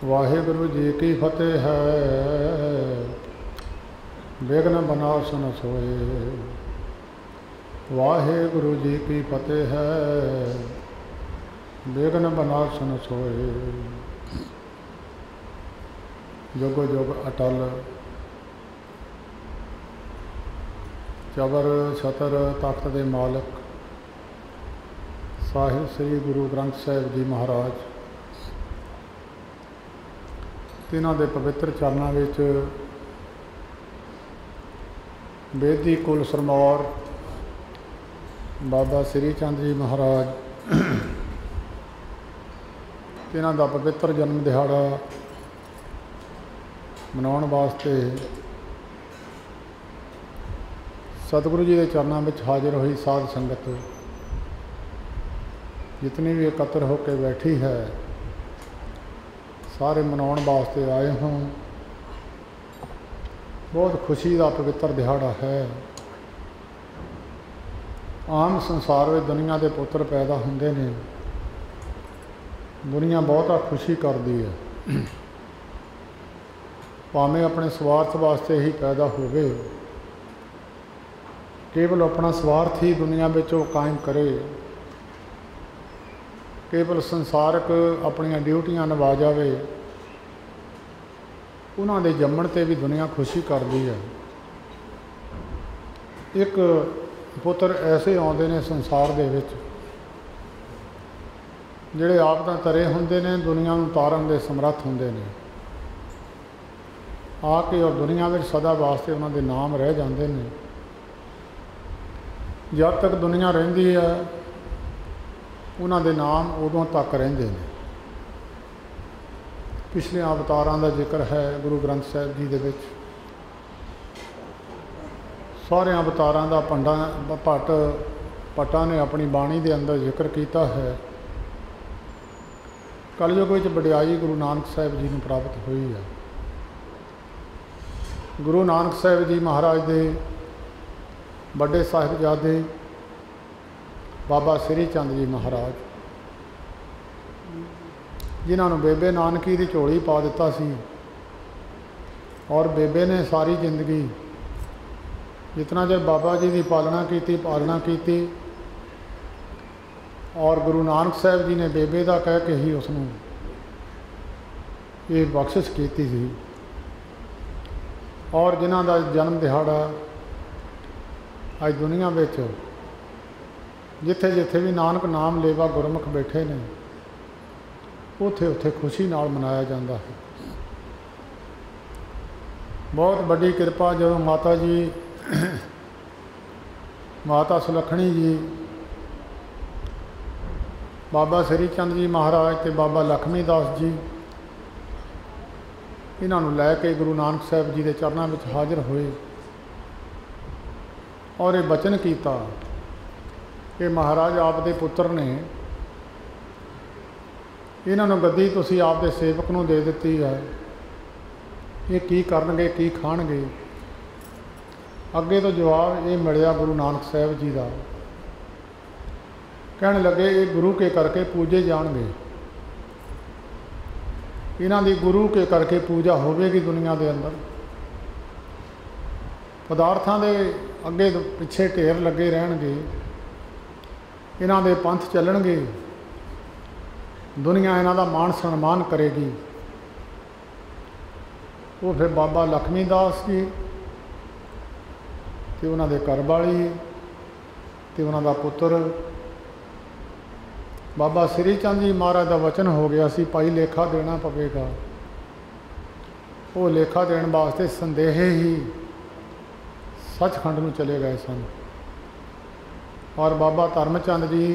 वाहिगुरु जी की फतेह है। विघ्न बनासन सोए। वाहिगुरु जी की फतेह है। विघ्न बनासन सोए। जुग जुग अटल चबर छतर तख्त दे मालक साहिब श्री गुरु ग्रंथ साहिब जी महाराज, तिन्हां दे पवित्र चरणों विच बेदी कुल सरमौर बाबा श्री चंद जी महाराज, तिन्हां दा पवित्र जन्म दिहाड़ा मनाउण वास्ते सतगुरु जी के चरणों में हाजिर हुई साध संगत जितनी भी एकत्र होकर बैठी है, सारे मनाउण वास्ते आए हों। बहुत खुशी का पवित्र दिहाड़ा है। आम संसार में दुनिया के पुत्र पैदा होंदे ने, दुनिया बहुता खुशी करती है, भावें अपने स्वार्थ वास्ते ही पैदा होवे, केवल अपना स्वार्थ ही दुनिया में कायम करे, केवल संसारक अपन ड्यूटियां निभा जाए, उन्होंने जम्मण ते भी दुनिया खुशी करती है। एक पुत्र ऐसे आते हैं संसार दे विच जिहड़े आप तां तरे हुंदे ने, दुनिया नूं तारन दे समर्थ हुंदे ने, आके और दुनिया में सदा वास्ते उन्होंने नाम रह जाते हैं। जब तक दुनिया रहिंदी है उन्होंने नाम उदों तक रहिंदे ने। पिछले अवतारां का जिक्र है गुरु ग्रंथ साहिब जी दे विच, सारे अवतारां का भट्ट ने अपनी बाणी के अंदर जिक्र किया है। कलयुग में वडियाई गुरु नानक साहिब जी को प्राप्त हुई है। गुरु नानक साहिब जी महाराज के बड़े साहिबजादे बाबा श्री चंद जी महाराज, जिन्होंने बेबे नानकी की झोली पा दिता सी, और बेबे ने सारी जिंदगी जितना चਿਰ बाबा जी की पालना की, और गुरु नानक साहिब जी ने बेबे का कह के ही उसनों ये बख्शिश की थी। और जिन्हों का जन्म दिहाड़ा अज दुनिया में जिथे जिथे भी नानक नाम लेवा गुरमुख बैठे ने, उथे उथे खुशी नाल मनाया जाता है। बहुत बड़ी कृपा जो माता जी माता सुलखणी जी, बाबा श्री चंद जी महाराज ते बाबा लक्ष्मी दास जी, इन्हों लैके गुरु नानक साहिब जी के चरणों में हाजिर हुए और ये बचन किया कि महाराज आप दे पुत्र ने, इन्होंने गद्दी तुसी आप दे सेवक नूं दे दिती है, ये की करनगे की खाणगे। अगे तो जवाब ये मिलिया गुरु नानक साहिब जी का, कहने लगे ये गुरु के करके पूजे जाणगे, इन्हां दी गुरु के करके पूजा होवेगी दुनिया के अंदर। पदार्थां दे अगे पिछे ढेर लगे रहणगे, इन्हां दे पंथ चलणगे, दुनिया इन्हां दा मान सन्मान करेगी। वो फिर बाबा लक्ष्मी दास जी ते उन्हां दे घर वाली ते उन्हां दा पुत्र बाबा श्री चंद जी महाराज का वचन हो गया सी, भाई लेखा देना पवेगा। वो लेखा देने वास्ते संदेह ही सचखंड में चले गए सन, और बाबा धर्मचंद जी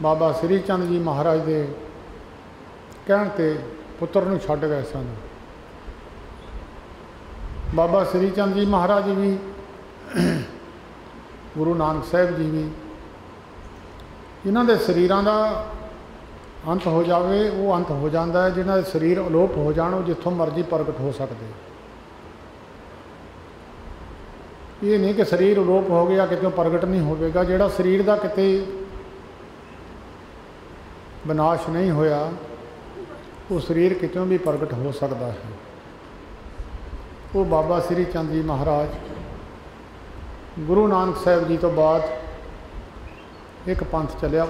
बाबा श्री चंद जी महाराज के कहण ते पुत्र नूं छड्ड गए सन। बाबा श्री चंद जी महाराज भी गुरु नानक साहिब जी भी, इन्हां दे शरीरां दा अंत हो जाए वो अंत हो जाता है, जिन्हां दे शरीर अलोप हो जाण वो जिथों मर्जी प्रगट हो सकते। ये नहीं कि शरीर अलोप हो गया कितों प्रगट नहीं होगा। जिहड़ा शरीर का किते विनाश नहीं होया वो शरीर कितों भी प्रगट हो सकता है। वो बाबा श्री चंद जी महाराज गुरु नानक साहब जी तो बाद एक पंथ चलिया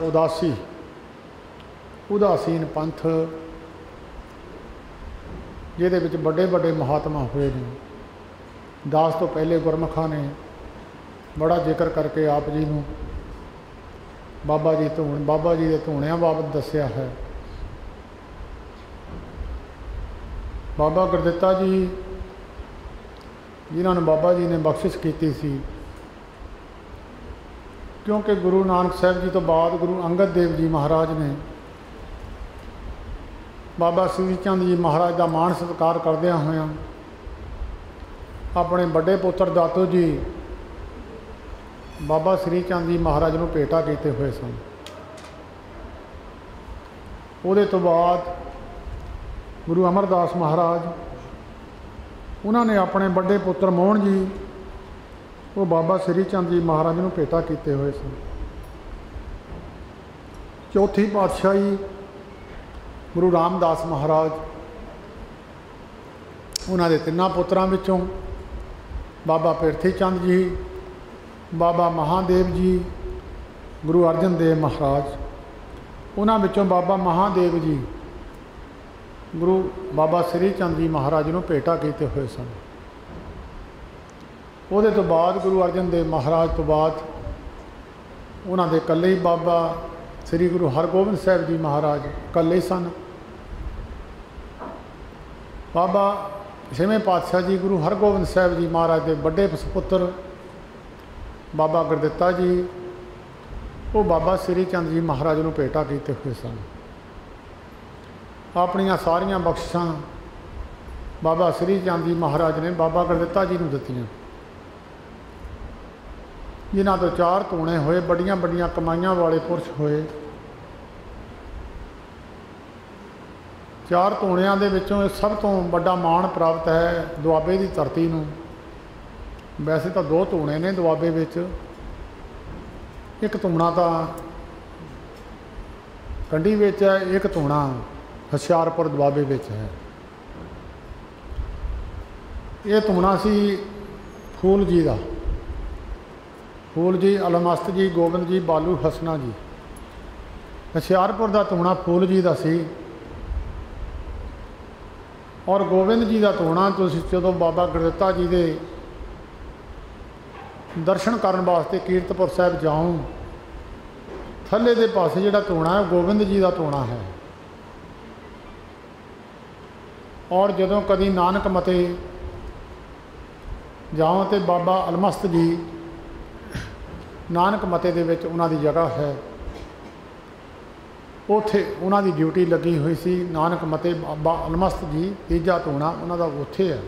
उदासीन पंथ, जिहदे विच बड़े बड़े महात्मा हुए ने। दास तो पहले गुरमुखा ने बड़ा जिक्र करके आप जी नूं बाबा जी के धूणियां बाबत दस्या है। बाबा गुरदित्ता जी जिन्होंने बाबा जी ने बख्शिश की सी, क्योंकि गुरु नानक साहब जी तो बाद गुरु अंगद देव जी महाराज ने बाबा श्री चंद जी महाराज का मान सत्कार करदियां होया अपने बड़े पुत्र दातो जी बाबा श्री चंद जी महाराज को भेटा किए हुए सन। उहदे तो बाद गुरु अमरदास महाराज उन्होंने अपने बड़े पुत्र मोहन जी वो बाबा श्री चंद जी महाराज को भेटा किए हुए सन। चौथी पातशाही गुरु रामदास महाराज उन्होंने तिना पुत्रां विचों बाबा पिरथी चंद जी, बाबा महादेव जी, गुरु अर्जन देव महाराज, उन्हां विचों बाबा महादेव जी गुरु बाबा श्री चंद जी महाराज को भेटा किए हुए सन। उहदे तो बाद गुरु अर्जन देव महाराज तो बाद उन्हां दे कल्ले ही बाबा श्री गुरु हरगोबिंद साहब जी महाराज कल्ले सन। बाबा छेवें पातशाह जी गुरु हरगोबिंद साहब जी महाराज के बड़े सपुत्र बाबा गुरदित्ता जी वो बाबा श्री चंद जी महाराज को भेटा किए हुए सन। अपनियां सारियां बख्शिशां बाबा श्री चंद जी महाराज ने बाबा गुरदित्ता जी को दित्तियां, जिन्हां तो 4 धूणे होए, बड़ियां बड़ियां कमाइयां वाले पुरुष होए। 4 धूणियां दे विचों सब तो बड़ा माण प्राप्त है दुआबे की धरती नूं। वैसे तो 2 धूणे ने दुआबे विच, एक धूणा तो कंडी विच है, एक धूणा हुशियारपुर दुआबे विच है। ये धूणा सी फूल जी का, फूल जी, अलमस्त जी, गोबिंद जी, बालू हसना जी। हुशियारपुर का धूणा फूल जी का सी और गोबिंद जी का धूणा तुसीं जदों बाबा गुरदित्ता जी के दर्शन करन वास्ते कीरतपुर साहब जाओ, थल्ले दे पासे जिहड़ा धूणा है गोबिंद जी का धूणा है। और जदों कदी नानक मते जाओ तो बाबा अलमस्त जी नानक मते दे विच उन्हां दी जगह है, उत्थे उन्हां दी ड्यूटी लगी हुई सी। नानक मते बाबा अलमस्त जी तीजा धूणा उन्हां दा उत्थे है।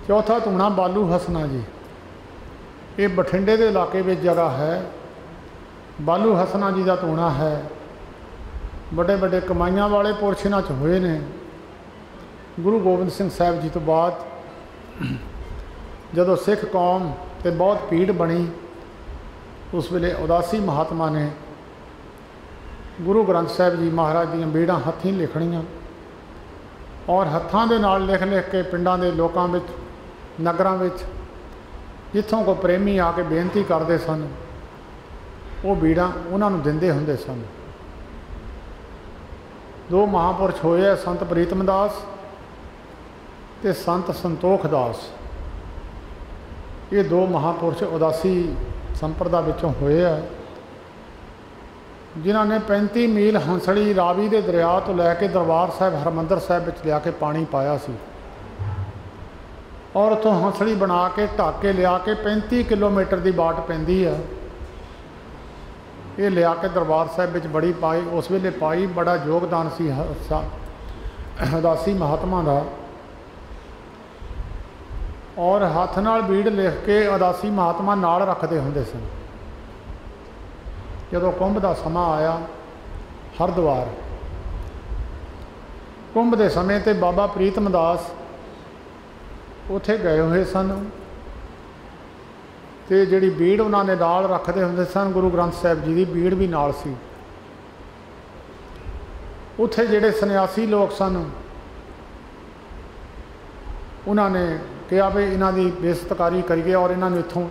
चौथा धूणा बालू हसना जी, ये बठिंडे के इलाके में जगह है। बालू हसना जी का धूणा है। बड़े बड़े कमाइयां वाले पुरुष इन्हां च होए ने। गुरु गोबिंद सिंह साहब जी तो बाद जदों सिख कौम ते बहुत भीड़ बनी, उस वेले उदासी महात्मा ने गुरु ग्रंथ साहब जी महाराज दीयां बीड़ां हत्थीं लिखणियां और हत्थां दे नाल लिख लिख के पिंडां दे लोकां विच, नगरां विच जिथों को प्रेमी आके बेनती करते सन, वो बीड़ां उन्हां नूं दिंदे हुंदे सन। 2 महापुरुष होए संत प्रीतम दास ते संत संतोख दास। ये 2 महापुरुष उदासी संप्रदा विचों होए है, जिन्हां ने 35 मील हंसड़ी रावी के दरिया तो लैके दरबार साहब हरमंदर साहब विच लिया के पानी पाया सी और उत्थों हंसड़ी बना के ढक के लिया के 35 किलोमीटर की बाट पैंदी है। ये लिया के दरबार साहब विच बड़ी पाई, उस वेले पाई। बड़ा योगदान सी उदासी महात्मा का। और हाथ नाल बीड़ लिख के उदासी महात्मा नाल रखते हुंदे सन। जदों कुंभ का समा आया हरिद्वार, कुंभ के समय ते बाबा प्रीतम दास उत्थे गए हुए सन ते जिहड़ी बीड़ उन्होंने नाल रखते हुंदे सन, गुरु ग्रंथ साहब जी की बीड़ भी नाल सी। उत्थे जिहड़े सन्यासी लोग सन उन्होंने कहा भी इन्हां दी बेइज्जतकारी करिए और इन्हां नूं इत्थों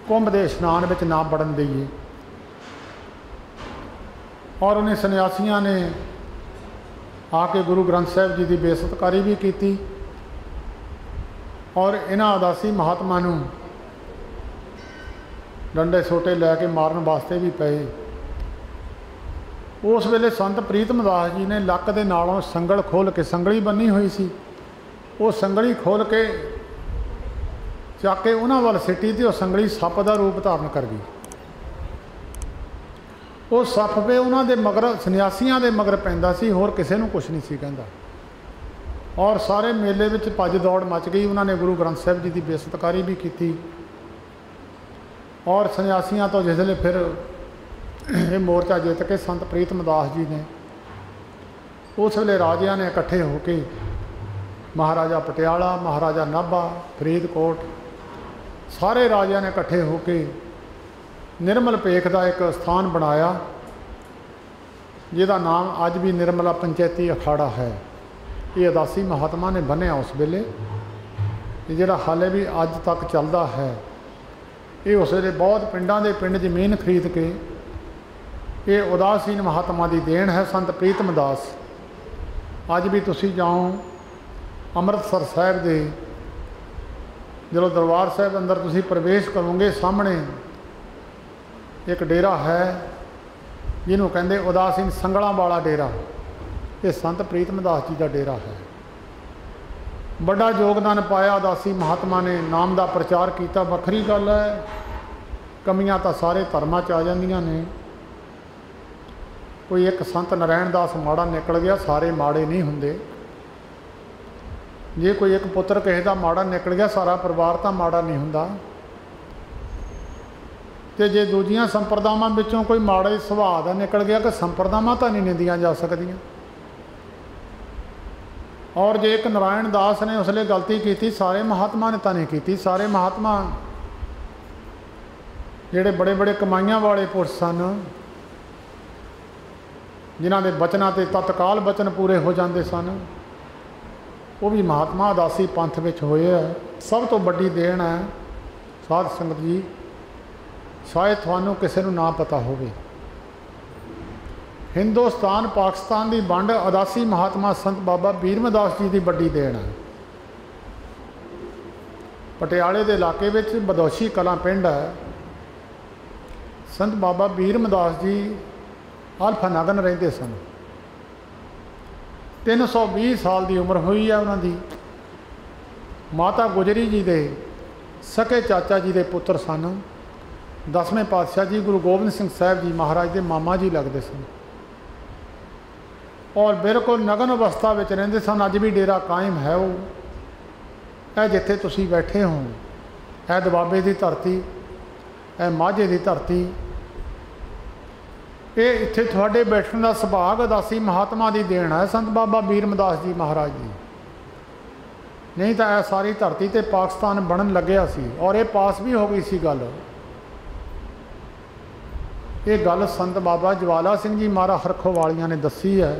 कुंभ के इशनान में ना बढ़न दईए। और उन्हें सन्यासियों ने आके गुरु ग्रंथ साहिब जी की बेइज्जतकारी भी की और इन्हां उदासी महात्मा नूं डंडे सोटे लैके मारन वास्ते भी पे। उस वेले संत प्रीतम दास जी ने लक दे नालों संगल खोल के, संगली बनी हुई सी, वो संगली खोल के चक के उन्हां वाल सिटी तो संगली सप का रूप धारण कर गई। वो सप पे उन्हां दे मगर सन्यासियों के मगर पैंदा सी, होर किसी नूं कुछ नहीं सी कहंदा। और सारे मेले विच भज दौड़ मच गई। उन्होंने गुरु ग्रंथ साहिब जी की बेइज्जतकारी भी की और सन्यासियों तो जिसले फिर ये मोर्चा जित के संत प्रीतम दास जी ने उस वेले राजिया ने इकट्ठे होके महाराजा पटियाला, महाराजा नाभा, फरीदकोट सारे राजिया ने इकट्ठे होके निर्मल पेख का एक स्थान बनाया जिहदा नाम अज भी निर्मला पंचायती अखाड़ा है। ये उदासी महात्मा ने बनिया उस वेले, जिहड़ा हाले भी अज तक चलता है। ये उस वेले बहुत पिंडां दे पिंड जमीन खरीद के ये उदासीन महात्मा की देन है संत प्रीतम दास। अज भी तुसी जाओ अमृतसर साहिब दे जो दरबार साहिब अंदर तुसी प्रवेश करोगे, सामने एक डेरा है जिन्हों कहते उदासीन संगलों वाला डेरा। ये संत प्रीतम दास जी का डेरा है। बड़ा योगदान पाया उदासी महात्मा ने, नाम का प्रचार किया। वखरी गल है, कमियां तो सारे धर्मां च आ जांदियां ने। कोई एक संत नारायण दास माड़ा निकल गया, सारे माड़े नहीं हुंदे। जे कोई एक पुत्र किसी का माड़ा निकल गया, सारा परिवार तो माड़ा नहीं हुंदा। तो जे दूजियां संप्रदावां विचों कोई माड़े सुभाअ दा निकल गया, कि संप्रदावां तो नहीं निंदियां जा सकदियां। और जे एक नारायण दास ने उसले गलती की, सारे महात्मा ने तो नहीं की। सारे महात्मा जिहड़े बड़े बड़े कमाइयां वाले पुरुष सन, जिन्हां दे बचनां ते तत्काल बचन पूरे हो जाते सन, वो भी महात्मा उदासी पंथ विच होए है। सब तो बड़ी देन है साध संगत जी, शायद थानू किसी नूं ना पता होवे। हिंदुस्तान पाकिस्तान की वंड उदासी महात्मा संत बाबा बीरमदास जी की बड़ी देन है। पटियाले के इलाके में बदौशी कलां पिंड है। संत बाबा बीरमदास जी अल्फानगन रहिंदे सन। 320 साल की उम्र हुई है उन्होंने। माता गुजरी जी के सके चाचा जी के पुत्र सन। 10वें पातशाह जी गुरु गोबिंद सिंह साहब जी महाराज के मामा जी लगते सन और बिल्कुल नगन अवस्था में रहिंदे सन। अज भी डेरा कायम है। वो यह जिथे तुसी बैठे हो, यह दुआबे की धरती, यह माझे की धरती, ये इत्थे तुहाडे बैठने का सुभाग उदासी महात्मा की देन है संत बाबा बीरमदास जी महाराज जी। नहीं तो यह सारी धरती ते पाकिस्तान बनन लग्या सी और ये पास भी हो गई सी गल। ये गल संत बाबा ज्वाला सिंह जी महाराज हरखोवालिया ने दसी है।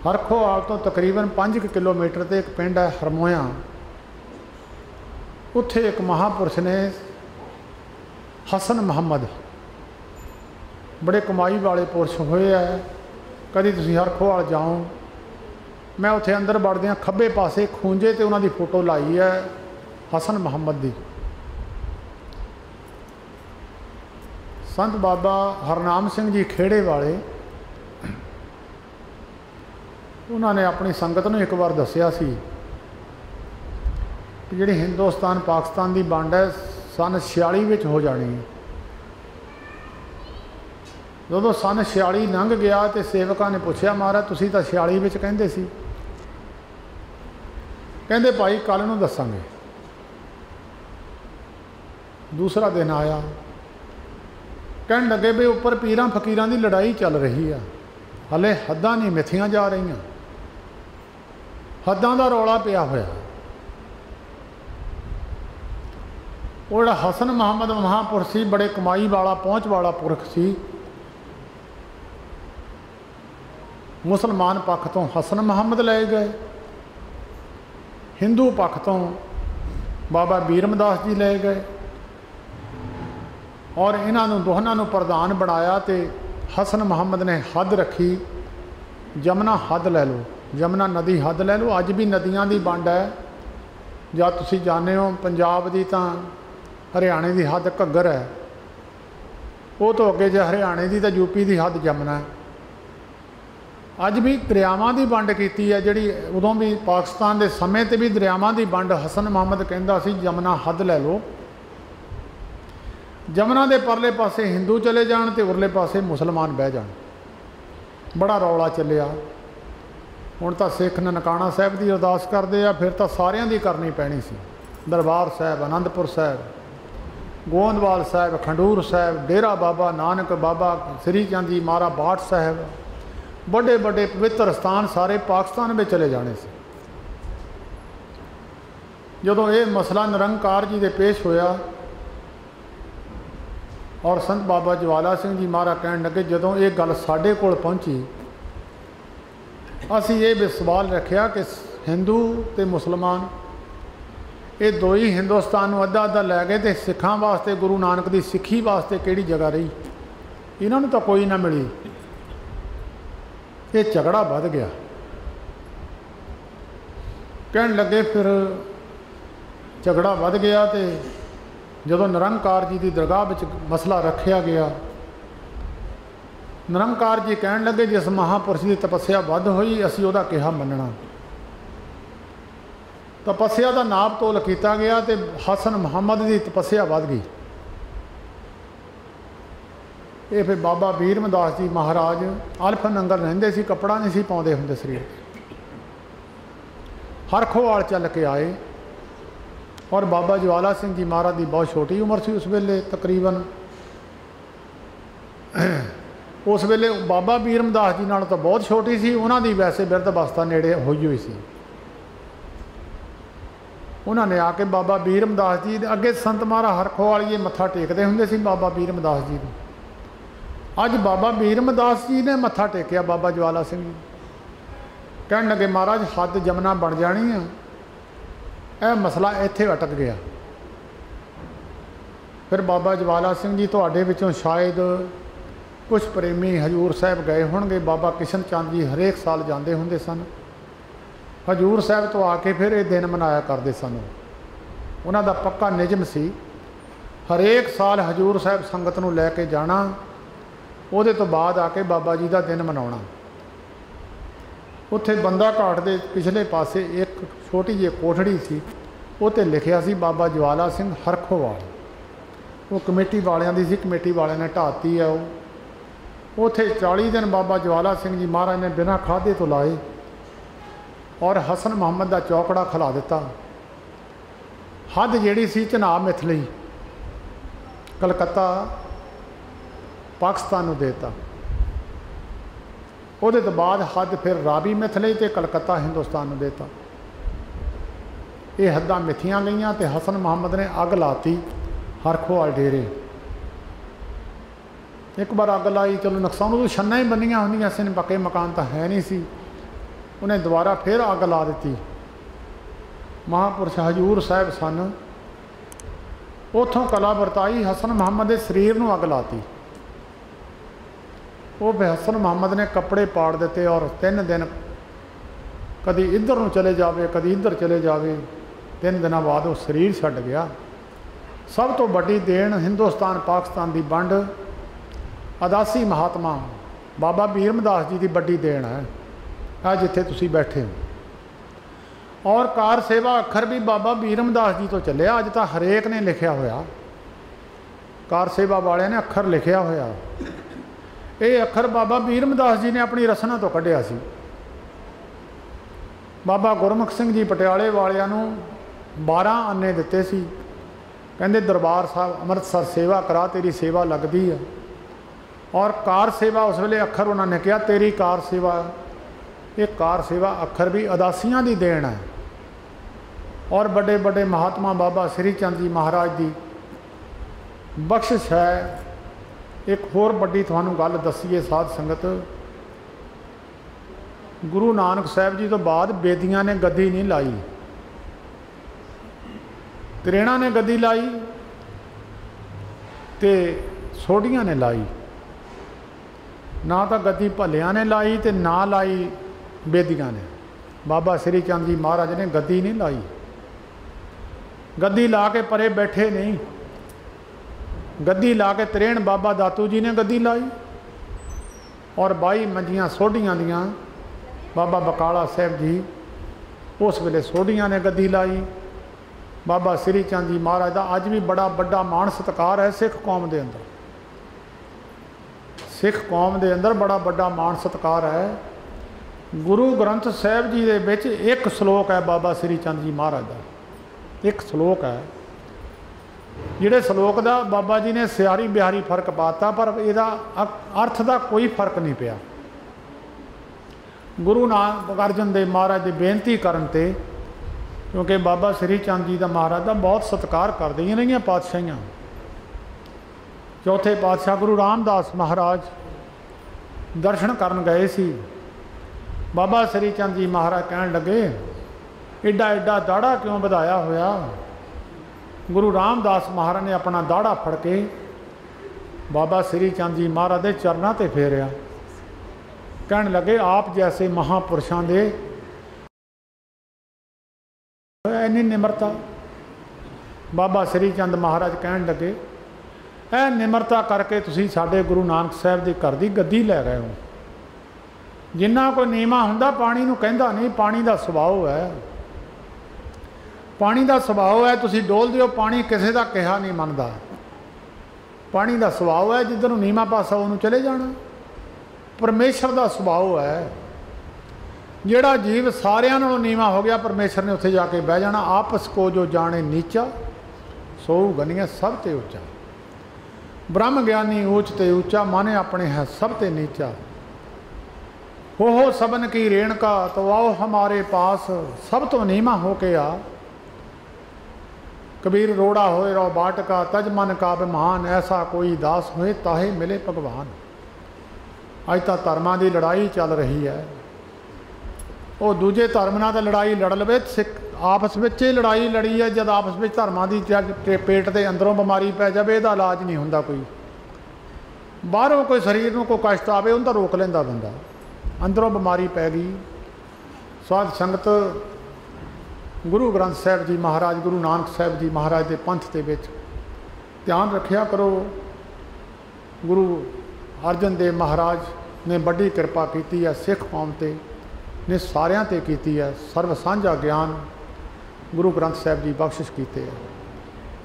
हरखोवाल तो तकरीबन 5 किलोमीटर ते एक पिंड है हरमोया। उत्थे एक महापुरुष ने हसन मुहम्मद, बड़े कमाई वाले पुरुष होए है। कभी तुसी हरखोवाल जाओ, मैं उत्थे अंदर वड़दियां खब्बे पासे खूंजे ते उन्हां दी फोटो लाई है हसन मुहम्मद दी। संत बाबा हरनाम सिंह जी खेड़े वाले, उन्होंने अपनी संगत नूं एक बार दसिया सी कि जिहड़ी हिंदुस्तान पाकिस्तान की वंड है सन 46 विच हो जानी है। जदों सन 46 लंघ गया तो सेवकां ने पूछया, महाराज तुसीं तां 46 विच कहिंदे सी। कहंदे भाई कल नूं दसांगे। दूसरा दिन आया, कहन लगे भी उपर पीरां फकीरां की लड़ाई चल रही है, हले हद्दां नहीं मिथियां जा रही, हद्दां दा रौला पिया होया। वो जिहड़ा हसन मुहम्मद महापुरुष सी, बड़े कमाई वाला पहुँच वाला पुरख सी, मुसलमान पक्ष तो हसन मुहम्मद ले गए, हिंदू पक्ष तो बाबा बीरमदास जी ले गए और इन्हों दोनों प्रधान बनाया। तो हसन मुहम्मद ने हद रखी, जमुना हद लै लो, जमुना नदी हद लै लो। अज भी नदियां की वंड है, ਜਾਂ ਤੁਸੀਂ जाने हो पंजाब की तो हरियाणे की हद घग्गर है, वो तो अगे जो हरियाणे की तो यूपी की हद जमुना है। अज भी दरियावां की वंड की है, जी उदों भी पाकिस्तान के समय ते भी दरियावां की वंड हसन मुहम्मद कहता सी जमुना हद लै लो। जमुना के परले पासे हिंदू चले जान तो उरले पासे मुसलमान बह जान। बड़ा रौला चलिया। हुण तो सिख ननकाणा साहिब की अरदास करते हैं, फिर तो सारियां दी करनी पैनी सी। दरबार साहिब, आनंदपुर साहिब, गोंदवाल साहिब, खंडूर साहिब, डेरा बाबा नानक, बाबा श्री चंद जी महाराज बाट साहिब, बड़े बड़े पवित्र स्थान सारे पाकिस्तान में चले जाने से। जदों ये मसला निरंकार जी दे पेश होया और संत बाबा ज्वाला सिंह जी महाराज कहन लगे, जदों ये गल साडे कोल पहुंची, असी ये भी सवाल रखा कि हिंदू ते मुसलमान ये दो ही हिंदुस्तान में अद्धा अद्धा लै गए, तो सिखां वास्ते गुरु नानक की सिक्खी वास्ते किहड़ी जगह रही? इन्होंने तो कोई ना मिली। ये झगड़ा बढ़ गया। कहन लगे फिर झगड़ा बढ़ गया, तो जदों निरंकार जी की दरगाह विच मसला रखा गया, निरंकार जी कहन लगे जिस महापुरुष की तपस्या वध हुई असी उहदा कहा मनना। तपस्या का नाप तोल किया गया तो हसन मुहम्मद की तपस्या वध गई। ये फिर बाबा बीरमदास जी महाराज अल्फ नंगर रहिंदे सी, कपड़ा नहीं सी पाउंदे हुंदे शरीर, हरखोवाल चल के आए। और बाबा ज्वाला सिंह जी महाराज की बहुत छोटी उम्र सी उस वेले, तकरीबन उस वेले बाबा बीरमदास जी नाल तो बहुत छोटी सी, उन्हां दी वैसे बिरध अवस्था नेड़े होई हुई सी। उन्होंने आके बाबा बीरमदास जी अगे संत महाराज हरखोवालिए मत्था टेकते हुंदे सी बाबा बीरमदास जी को। अज बाबा बीरमदास जी ने मत्था टेकिया बाबा ज्वाला सिंह जी, कहन लगे महाराज हद जमुना बन जानी है, यह मसला इत्थे अटक गया। फिर बाबा ज्वाला सिंह जी तुहाडे विचों शायद कुछ प्रेमी हजूर साहब गए होणगे। बाबा किशन चंद जी हरेक साल जाते होंदे सन हजूर साहब तो आके फिर ये दिन मनाया करते सन। उन्हां दा पक्का निजम सी हरेक साल हजूर साहब संगत नूं लैके जाना, उहदे तो बाद आके बाबा जी का दिन मनाउणा। उत्थे बंदा घाट के पिछले पासे एक छोटी जी कोठड़ी सी, उत्ते लिखिया सी बाबा ज्वाला सिंह हरखोवाल। वो कमेटी वालियां दी सी, कमेटी वालियां ने ढाती है। वो उत्थे 40 दिन बाबा ज्वाला सिंह जी महाराज ने बिना खाधे तो लाए और हसन मुहम्मद का चौकड़ा खिला दिता। हद जिहड़ी सी चनाब मिथली कलकत्ता पाकिस्तान नूं देता। उहदे तो बाद हद फिर रावी मिथ लई ते कलकत्ता हिंदुस्तान नूं देता। ये हद्दां मिथियां गईयां ते हसन मुहम्मद ने अग लाती हरखोवाल डेरे। एक बार अग लाई, चलो नुकसान तो छन्ना ही बनिया होंदियां सी, पक्के मकान तो है नहीं सी। उन्हें दोबारा फिर अग ला दी। महापुरुष हजूर साहब सन, उतों कला वरताई हसन मुहम्मद के शरीर नूं अग लाती। वो फिर हसन मुहम्मद ने कपड़े पाड़ दिते और 3 दिन कभी इधर नूं चले जावे, कभी इधर चले जावे। 3 दिनों बाद वो शरीर छड्ड गया। सब तो वड्डी देन हिंदुस्तान पाकिस्तान की वंड अदासी महात्मा बाबा बीरमदास जी की वड्डी देन है। आ जिथे तुसीं बैठे हो। और कार सेवा अखर भी बाबा बीरमदास जी तो चलिया। अज तो हरेक ने लिखिया होया, कार सेवा वाले ने अखर लिखिया होया। ये अखर बाबा बीरमदास जी ने अपनी रसना तो कढ़िया सी। बाबा गुरमुख सिंह जी पटियाले वालियां नूं 12 आने दिते सी, कहंदे दरबार साहब अमृतसर सेवा करा, तेरी सेवा लगती है। और कार सेवा उस वेले अखर उन्होंने कहा तेरी कार सेवा, ये कार सेवा अखर भी अदासियां दी देन है। और बड़े बड़े महात्मा बाबा श्री चंद जी महाराज की बख्शिश है। एक होर बड़ी तुहानूं गल दसीए साध संगत, गुरु नानक साहब जी तो बाद बेदियां ने गद्दी नहीं लाई, त्रेणा ने गद्दी लाई ते सोढ़ियां ने लाई। ना तो गद्दी भलिया ने लाई ते ना लाई बेदियां ने। बाबा श्री चंद जी महाराज ने गद्दी नहीं लाई, गद्दी ला के परे बैठे नहीं, गद्दी ला के त्रेण बाबा दातू जी ने गद्दी लाई और 22 मंजियां सोढ़ियां दियां बाबा बकाला साहब जी उस वेले सोढ़ियां ने गद्दी लाई। बाबा श्री चंद जी महाराज का अज भी बड़ा बड़ा मान सत्कार है सिख कौम के अंदर, सिख कौम के अंदर बड़ा बड़ा मान सत्कार है। गुरु ग्रंथ साहब जी के विच एक श्लोक है बाबा श्री चंद जी महाराज का, एक श्लोक है जिहड़े श्लोक का बाबा जी ने सियारी बिहारी फर्क पाता, पर इहदा अर्थ का कोई फर्क नहीं पिया। गुरु नानक अर्जन देव महाराज की बेनती करन ते, क्योंकि बाबा श्री चंद जी का महाराज का बहुत सत्कार करते रहियां पातशाहियां। चौथे पातशाह गुरु रामदास महाराज दर्शन करन गए सी, बाबा श्री चंद जी महाराज कहन लगे एडा एडा दाड़ा क्यों वधाया होया। गुरु रामदास महाराज ने अपना दाड़ा फड़ के बाबा श्री चंद जी महाराज के चरणों ते फेरिया, कहन लगे आप जैसे महापुरुषों के इन्नी निमरता। बाबा श्री चंद महाराज कहन लगे ए निमरता करके तुसी साडे गुरु नानक साहब के घर की गद्दी लै गए हो। जिन्ना कोई नीमा हुंदा पानी नूं कहंदा नहीं, पानी का सुभाव है, पानी का सुभाव है। तुसी डोल दिओ, पानी किसी का कहा नहीं मनदा, पानी का सुभाव है। जिधर नीमा पासा उन्होंने चले जाना। परमेश्वर का सुभाव है, जिहड़ा जीव सारियां नालों नीवा हो गया परमेश्वर ने उत्थे जाके बह जाना। आपस को जो जाने नीचा सो गनिया सब ते ऊंचा, ब्रह्म ज्ञानी ऊंच ते ऊंचा, माने अपने है सब ते नीचा। हो सबन की रेणका तो आओ हमारे पास, सब तो नीमा होके आ। कबीर रोड़ा होए रो बाट का, तज मन का अभिमान, ऐसा कोई दास होए ताहे मिले भगवान। अज तो धर्मां की लड़ाई चल रही है, वो दूजे धर्म नाल लड़ाई लड़ लवे, सिख आपस में लड़ाई लड़ी है। जब आपस में धर्मां की पेट के अंदरों बीमारी पै जाए, इसका इलाज नहीं होंदा। कोई बाहरों कोई शरीर में कोई कष्ट आवे उनका रोक लेंदा बंदा, अंदरों बीमारी पै गई। साध संगत गुरु ग्रंथ साहब जी महाराज, गुरु नानक साहब जी महाराज के पंथ के विच ध्यान रखिया करो। गुरु अर्जन देव महाराज ने बड़ी कृपा की है, सिख कौम ते ने सारियां ते कीती है। सर्व सांझा ज्ञान गुरु ग्रंथ साहब जी बख्शिश कीते है।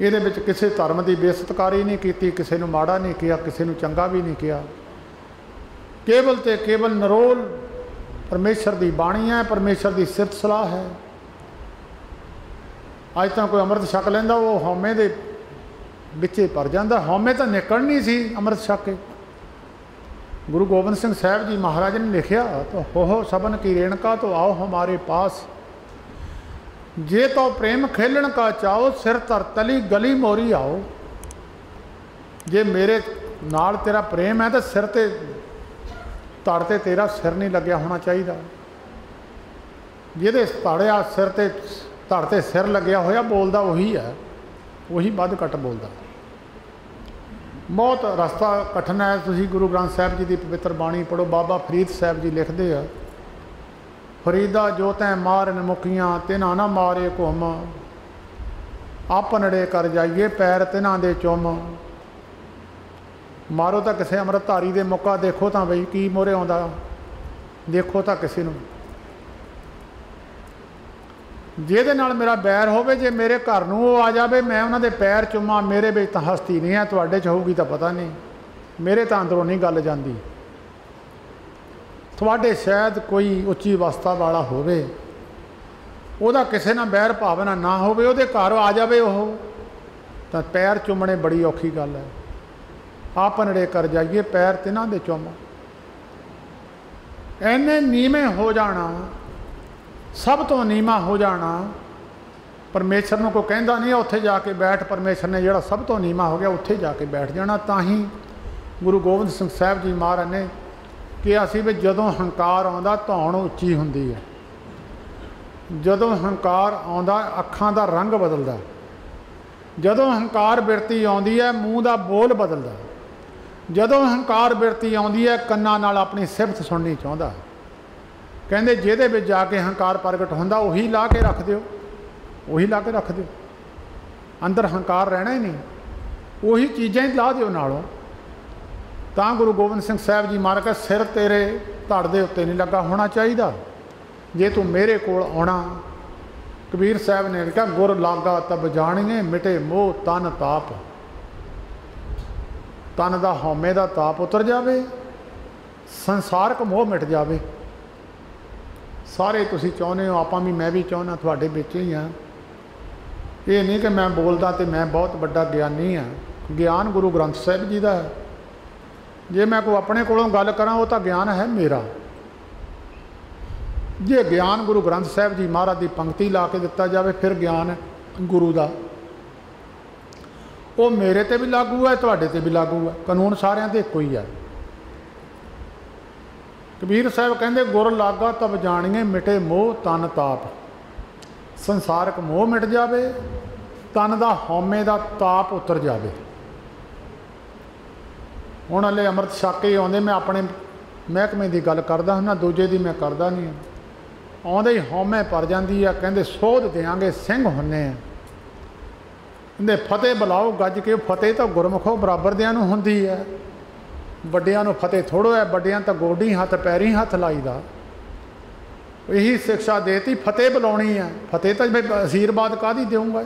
ये किसी धर्म की बेसत्कारी नहीं की, किसी को माड़ा नहीं किया, किसी को चंगा भी नहीं किया। केवल तो केवल नरोल परमेश्वर की बाणी है, परमेश्वर की सिफत सलाह है। अज तो कोई अमृत छक लेंदा, वो हौमे दे विचे भर जाता। हौमे तो निकलनी सी अमृत छक के। गुरु गोबिंद सिंह साहब जी महाराज ने लिखिया, तो हो सबन की रेणका तो आओ हमारे पास। जे तो प्रेम खेलन का चाहो, सिर तर तली गली मोरी आओ। जे मेरे नाल तेरा प्रेम है तो सिर ते धड़ ते तेरा सिर नहीं लग्या होना चाहिए। जिहदे धड़िया सिर ते धड़ ते सिर लग्या होया बोलदा वही है, वही वध घट बोलदा। बहुत रास्ता कठिन है। तुसीं गुरु ग्रंथ साहब जी की पवित्र बाणी पढ़ो। बाबा फरीद साहब जी लिखते हैं, फरीदा जो तैं मारन मुखियां तिन्हां ना मारे घुम, आपनड़े कर जाइए पैर तिन्हां दे चुम। मारो तो किसी अमृतधारी दे मौका, देखो तो बई की मोरे आउंदा, देखो तो किसी नूं जिहदे नाल मेरा बैर होवे, जे मेरे घर नूं वो आ जाए मैं उन्हां दे पैर चुमा, मेरे विच तां हस्ती नहीं है, तुहाडे च होऊगी तां पता नहीं, मेरे तां अंदरों नहीं गल जांदी। तुहाडे शायद कोई उच्ची अवस्था वाला होवे, उहदा किसी नाल बैर भावना ना होवे, उहदे घर आ जाए ओह, तां पैर चुमने बड़ी औखी गल है। आपनड़े कर जाइए पैर तिन्हां दे चुम। इन्ने नीवें हो जाना, सब तो नीमा हो जाना। परमेश्वर नूं कोई कहंदा नहीं उत्थे जाके बैठ, परमेश्वर ने जिहड़ा सब तो नीमा हो गया उत्थे जाके बैठ जाना। तां ही गुरु गोबिंद सिंह साहब जी महाराज ने कि असी भी जदों हंकार आउंदा धौण उच्ची हुंदी है, जदों हंकार आउंदा अखां दा रंग बदलदा, जदों हंकार बिरती आउंदी है मूँह दा बोल बदलदा, जदों हंकार बिरती आउंदी है कन्नां नाल अपनी सिफत सुननी चाहुंदा। कहंदे जिहदे विच जाके हंकार प्रगट हुंदा उही ला के रख दिओ, उही ला के रख दिओ, अंदर हंकार रहना ही नहीं, उही चीज़ां ही ला दिओ नालों। तां गुरु गोबिंद सिंह साहब जी महाराज का सिर तेरे धड़ दे उत्ते नहीं लगा होना चाहिए, जे तू मेरे कोल आउणा। कबीर साहब ने कहा गुर लागा तब जाणिए मिटे मोह तन ताप, तन दा हौमे दा ताप उतर जावे, संसारक मोह मिट जावे। सारे तुसी चाहुंदे हो, आपां भी मैं भी चाहुंदा तुहाडे विच ही हाँ। ये नहीं कि मैं बोलदा तो मैं बहुत बड़ा ज्ञानी हाँ, ज्ञान गुरु ग्रंथ साहिब जी का है। जे मैं कोई अपने कोलों गल करां वो तो ज्ञान है मेरा, जे ज्ञान गुरु ग्रंथ साहिब जी महाराज की पंक्ति ला के दिता जाए फिर ज्ञान गुरु का वो मेरे ते भी लागू है, तुहाडे ते भी लागू है, कानून सारिਆਂ ते इक्को ही है। कबीर साहब कहते गुर लागा तब जानिए मिटे मोह तन ताप, संसारक मोह मिट जावे, तन का हौमे का ताप उतर जावे। हुण हले अमृत छक के आउंदे मैं अपने महकमे की गल करदा हुंदा, दूजे की मैं करदा नहीं। आउंदे ही हौमे भर जाती है, कहते सोध देंगे सिंह हुन्ने आ, कहते फतेह बुलाओ गज के। फतेह तो गुरमुखों बराबर दियां नूं हुंदी है, वड्डियां नूं फतेह थोड़ो है, वड्डियां तो गोडी हथ पैरी हथ लाईदा। यही शिक्षा देती फतेह बुलाउणी है, फतेह तो भाई आशीर्वाद काहदी देऊँगा,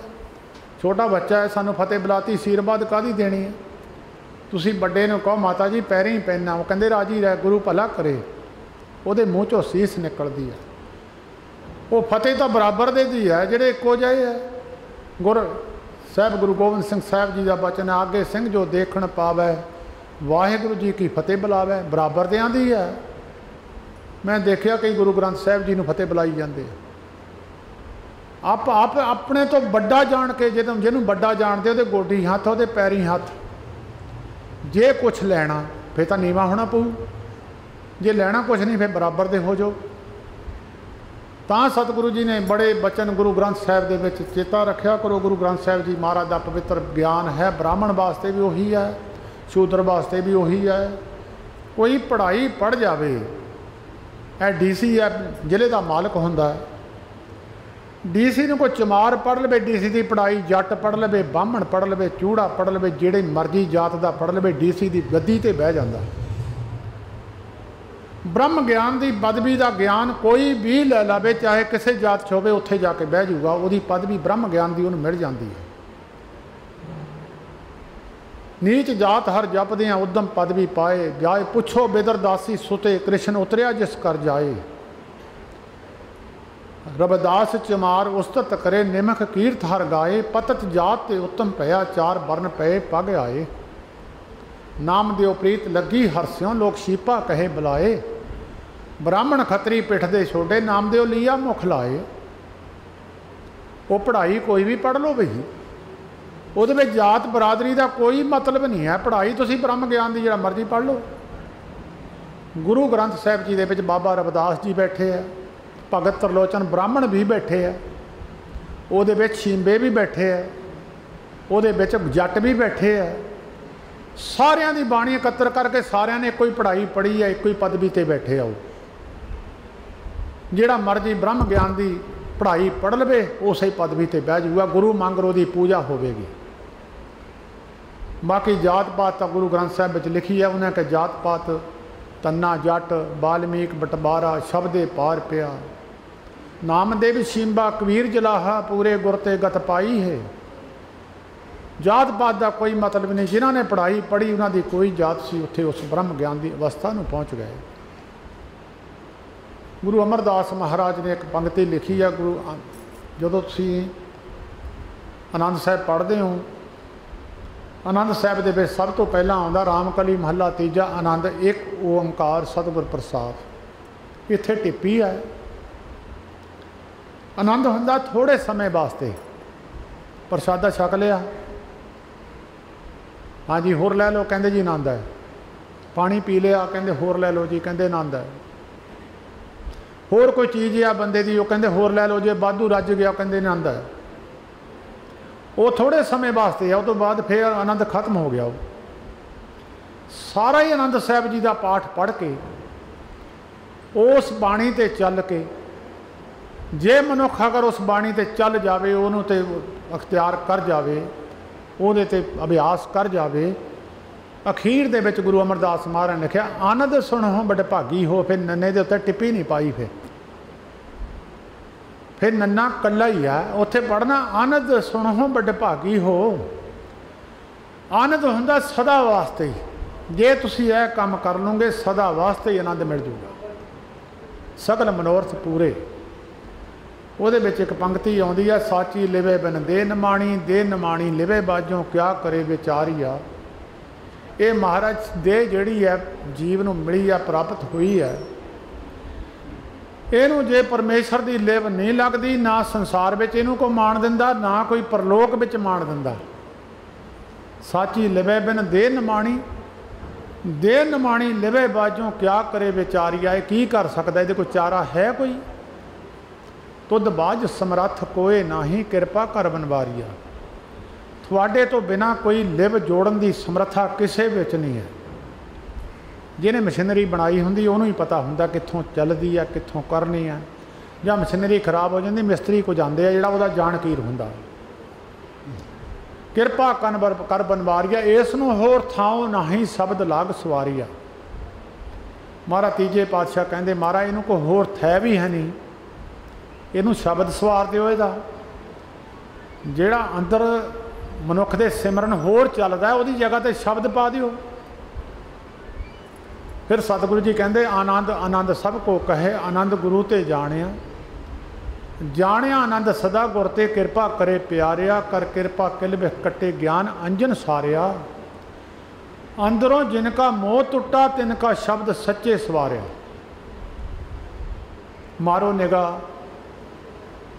छोटा बच्चा है सानू फतेह बुलाती आशीर्वाद काहदी देनी है। तुसी बड़े नूं कहो माता जी पैरी ही पैना, वो कहते राजी रह गुरु भला करे, वो मूँह चों सीस निकलती है। वो फतेह तो बराबर दे दी है जिहड़े इक्को जिहे है। गुर साहब गुरु गोबिंद सिंह साहब जी का बचन है, आगे सिंह जो देखण पावै वाहिगुरू जी की फतेह बुलावै, बराबर दियां दी है। मैं देखिया कई गुरु ग्रंथ साहब जी नूं फतेह बुलाई जाते, आप अपने तो बड़ा जान के जिन्होंने बड़ा जानते वो गोडी हथ वो पैरी हथ। जे कुछ लैना फिर तो नीवा होना पऊ, जे लैना कुछ नहीं फिर बराबर दे हो जाओ। तां सतगुरु जी ने बड़े बचन गुरु ग्रंथ साहब दे विच चेता रखा करो। गुरु ग्रंथ साहब जी महाराज का पवित्र ज्ञान है, ब्राह्मण वास्ते भी उही है, शूद्र वास्ते भी उही है। कोई पढ़ाई पढ़ जाए, DC है जिले का मालक होंदा है, DC ने कोई चमार पढ़ लवे, DC की पढ़ाई जट पढ़ लवे, ब्राह्मण पढ़ लवे, चूड़ा पढ़ लवे, जिहड़ी मर्जी जात का पढ़ लवे, DC की गद्दी ते बह जांदा। ब्रह्म ज्ञान की पदवी का ज्ञान कोई भी लै लवे, चाहे किसी जात च होवे, उत्थे जाके बह जूगा, वो पदवी ब्रह्म ज्ञान की उन्हें मिल जाती है। नीच जात हर जपदियाँ उद्यम पदवी पाए, जाए पुछो बिदर दासी सुते, कृष्ण उतरिया जिस कर जाए। रविदास चमार उस्तत करे, निमख कीर्त हर गाए, पतत जात ते उत्तम पया, चार वर्ण पे पग आए। नाम देव प्रीत लगी हरस्यों, लोग शीपा कहे बुलाए, ब्राह्मण खतरी पिठ दे छोड़े, नाम देव लिया मुख लाए। वो पढ़ाई कोई भी पढ़ लो बई, वो जात बरादरी का कोई मतलब नहीं है। पढ़ाई तुसी ब्रह्म ज्ञान की जिहड़ा मर्जी पढ़ लो। गुरु ग्रंथ साहब जी दे विच बाबा रविदास जी बैठे है, भगत त्रिलोचन ब्राह्मण भी बैठे है, वो शींबे भी बैठे है, वो जट भी बैठे है। सारियां दी बाणी एकत्र करके सारियां ने कोई पढ़ाई पढ़ी है, एक ही पदवी ते बैठे आओ। जिहड़ा मर्जी ब्रह्म ज्ञान की पढ़ाई पढ़ लवे उस ही पदवी ते बह जाऊगा, गुरु मंगरो की पूजा होगी। बाकी जात पात तो गुरु ग्रंथ साहब में लिखी है, उन्हें कि जात पात तन्ना जट बाल्मीक बटबारा शब्दे पार पिया, नामदेव शींबा कबीर जलाहा, पूरे गुरते गत पाई है। जात पात का कोई मतलब नहीं, जिन्होंने पढ़ाई पढ़ी उन्होंने कोई जात सी, उत्थे उस ब्रह्म ज्ञान की अवस्था में पहुँच गए। गुरु अमरदास महाराज ने एक पंक्ति लिखी है, गुरु जो तुसी आनंद साहब पढ़ते हो, आनंद साहब दे विच सब तो पहला आउंदा रामकली महला तीजा, आनंद एक ओंकार सतगुर प्रसाद। इत्थे टिप्पी है, आनंद हुंदा थोड़े समय वास्ते, प्रसादा छक लिया, हाँ जी होर लै लो, कहते जी आनंद है। पानी पी लिया, कहते होर लै लो जी, कहते आनंद है। होर कोई चीज़ आ बंदे की, कहते होर लै लो जी, वाधू रज गया, कहते आनंद है। वो थोड़े समय वास्ते है, उस तो बाद फिर आनंद खत्म हो गया। सारा ही आनंद साहब जी का पाठ पढ़ के उस बाणी ते चल के, जे मनुख अगर उस बाणी ते चल जाए, उन्होंने ते अख्तियार कर जाए, ਉਹਦੇ ਤੇ ਅਭਿਆਸ ਕਰ ਜਾਵੇ, ਅਖੀਰ ਦੇ ਵਿੱਚ ਗੁਰੂ ਅਮਰਦਾਸ ਮਹਾਰਾਜ ਨੇ ਲਿਖਿਆ, ਆਨੰਦ ਸੁਣੋ ਬੜੇ ਭਾਗੀ ਹੋ। ਫਿਰ ਨੰਨੇ ਦੇ ਉੱਤੇ ਟਿੱਪੀ ਨਹੀਂ ਪਾਈ। ਫਿਰ ਨੰਨਾ ਕੱਲਾ ਹੀ ਆ, ਉੱਥੇ ਪੜ੍ਹਨਾ ਆਨੰਦ ਸੁਣੋ ਬੜੇ ਭਾਗੀ ਹੋ। ਆਨੰਦ ਹੁੰਦਾ ਸਦਾ ਵਾਸਤੇ, ਜੇ ਤੁਸੀਂ ਇਹ ਕੰਮ ਕਰ ਲਓਗੇ ਸਦਾ ਵਾਸਤੇ ਹੀ ਆਨੰਦ ਮਿਲ ਜੂਗਾ, ਸਗਲ ਮਨੋਰਥ ਪੂਰੇ। ਉਹਦੇ ਵਿੱਚ ਇੱਕ ਪੰਕਤੀ ਆਉਂਦੀ ਆ, ਸਾਚੀ ਲਿਵੇ ਬਿਨ ਦੇ ਨਿਮਾਣੀ, ਦੇ ਨਿਮਾਣੀ ਲਿਵੇ ਬਾਝੋਂ ਕਿਆ ਕਰੇ ਵਿਚਾਰੀਆ। ਇਹ ਮਹਾਰਾਜ ਦੇ ਜਿਹੜੀ ਹੈ ਜੀਵ ਨੂੰ ਮਿਲੀ ਆ, ਪ੍ਰਾਪਤ ਹੋਈ ਹੈ, ਇਹਨੂੰ ਜੇ ਪਰਮੇਸ਼ਰ ਦੀ ਲਿਵ ਨਹੀਂ ਲੱਗਦੀ, ਨਾ ਸੰਸਾਰ ਵਿੱਚ ਇਹਨੂੰ ਕੋਈ ਮਾਣ ਦਿੰਦਾ, ਨਾ ਕੋਈ ਪਰਲੋਕ ਵਿੱਚ ਮਾਣ ਦਿੰਦਾ। ਸਾਚੀ ਲਿਵੇ ਬਿਨ ਦੇ ਨਿਮਾਣੀ, ਦੇ ਨਿਮਾਣੀ ਲਿਵੇ ਬਾਝੋਂ ਕਿਆ ਕਰੇ ਵਿਚਾਰੀਆ। ਇਹ ਕੀ ਕਰ ਸਕਦਾ, ਇਹਦੇ ਕੋਈ ਚਾਰਾ ਹੈ ਕੋਈ? तुद बाज समरथ कोए नाही, किरपा कर बनवारिया। थोड़े तो बिना कोई लिव जोड़न की समर्था किसी विच नहीं है। जिन्हें मशीनरी बनाई होंगी उन्होंने ही पता होंगे कित्थों चलती है, कित्थों करनी है, या मशीनरी खराब हो जाती, मिस्त्री को जाते जिहड़ा उहदा जानकीर होंदा। किरपा कर बनवारिया, इसनों होर थाओ नाही शब्द लाग सवारिया। महाराज तीजे पातशाह कहते, महाराज इनू कोई होर थै भी है नहीं, ਇਹਨੂੰ ਸ਼ਬਦ ਸਵਾਰ ਦਿਓ। ਇਹਦਾ ਜਿਹੜਾ ਅੰਦਰ ਮਨੁੱਖ ਦੇ ਸਿਮਰਨ ਹੋਰ ਚੱਲਦਾ, ਉਹਦੀ ਜਗ੍ਹਾ ਤੇ ਸ਼ਬਦ ਪਾ ਦਿਓ। ਫਿਰ ਸਤਿਗੁਰੂ ਜੀ ਕਹਿੰਦੇ, ਆਨੰਦ ਆਨੰਦ ਸਭ ਕੋ ਕਹੇ, ਆਨੰਦ ਗੁਰੂ ਤੇ ਜਾਣਿਆ। ਜਾਣਿਆ ਆਨੰਦ ਸਦਾ ਗੁਰ ਤੇ, ਕਿਰਪਾ ਕਰੇ ਪਿਆਰਿਆ। ਕਰ ਕਿਰਪਾ ਕਿਲ ਵਿਖ ਕੱਟੇ ਗਿਆਨ ਅੰਜਨ ਸਾਰਿਆ। ਅੰਦਰੋਂ ਜਿਨਕਾ ਮੋਹ ਟੁੱਟਾ, ਤਿਨਕਾ ਸ਼ਬਦ ਸੱਚੇ ਸਵਾਰਿਆ। ਮਾਰੋ ਨਿਗਾਹ,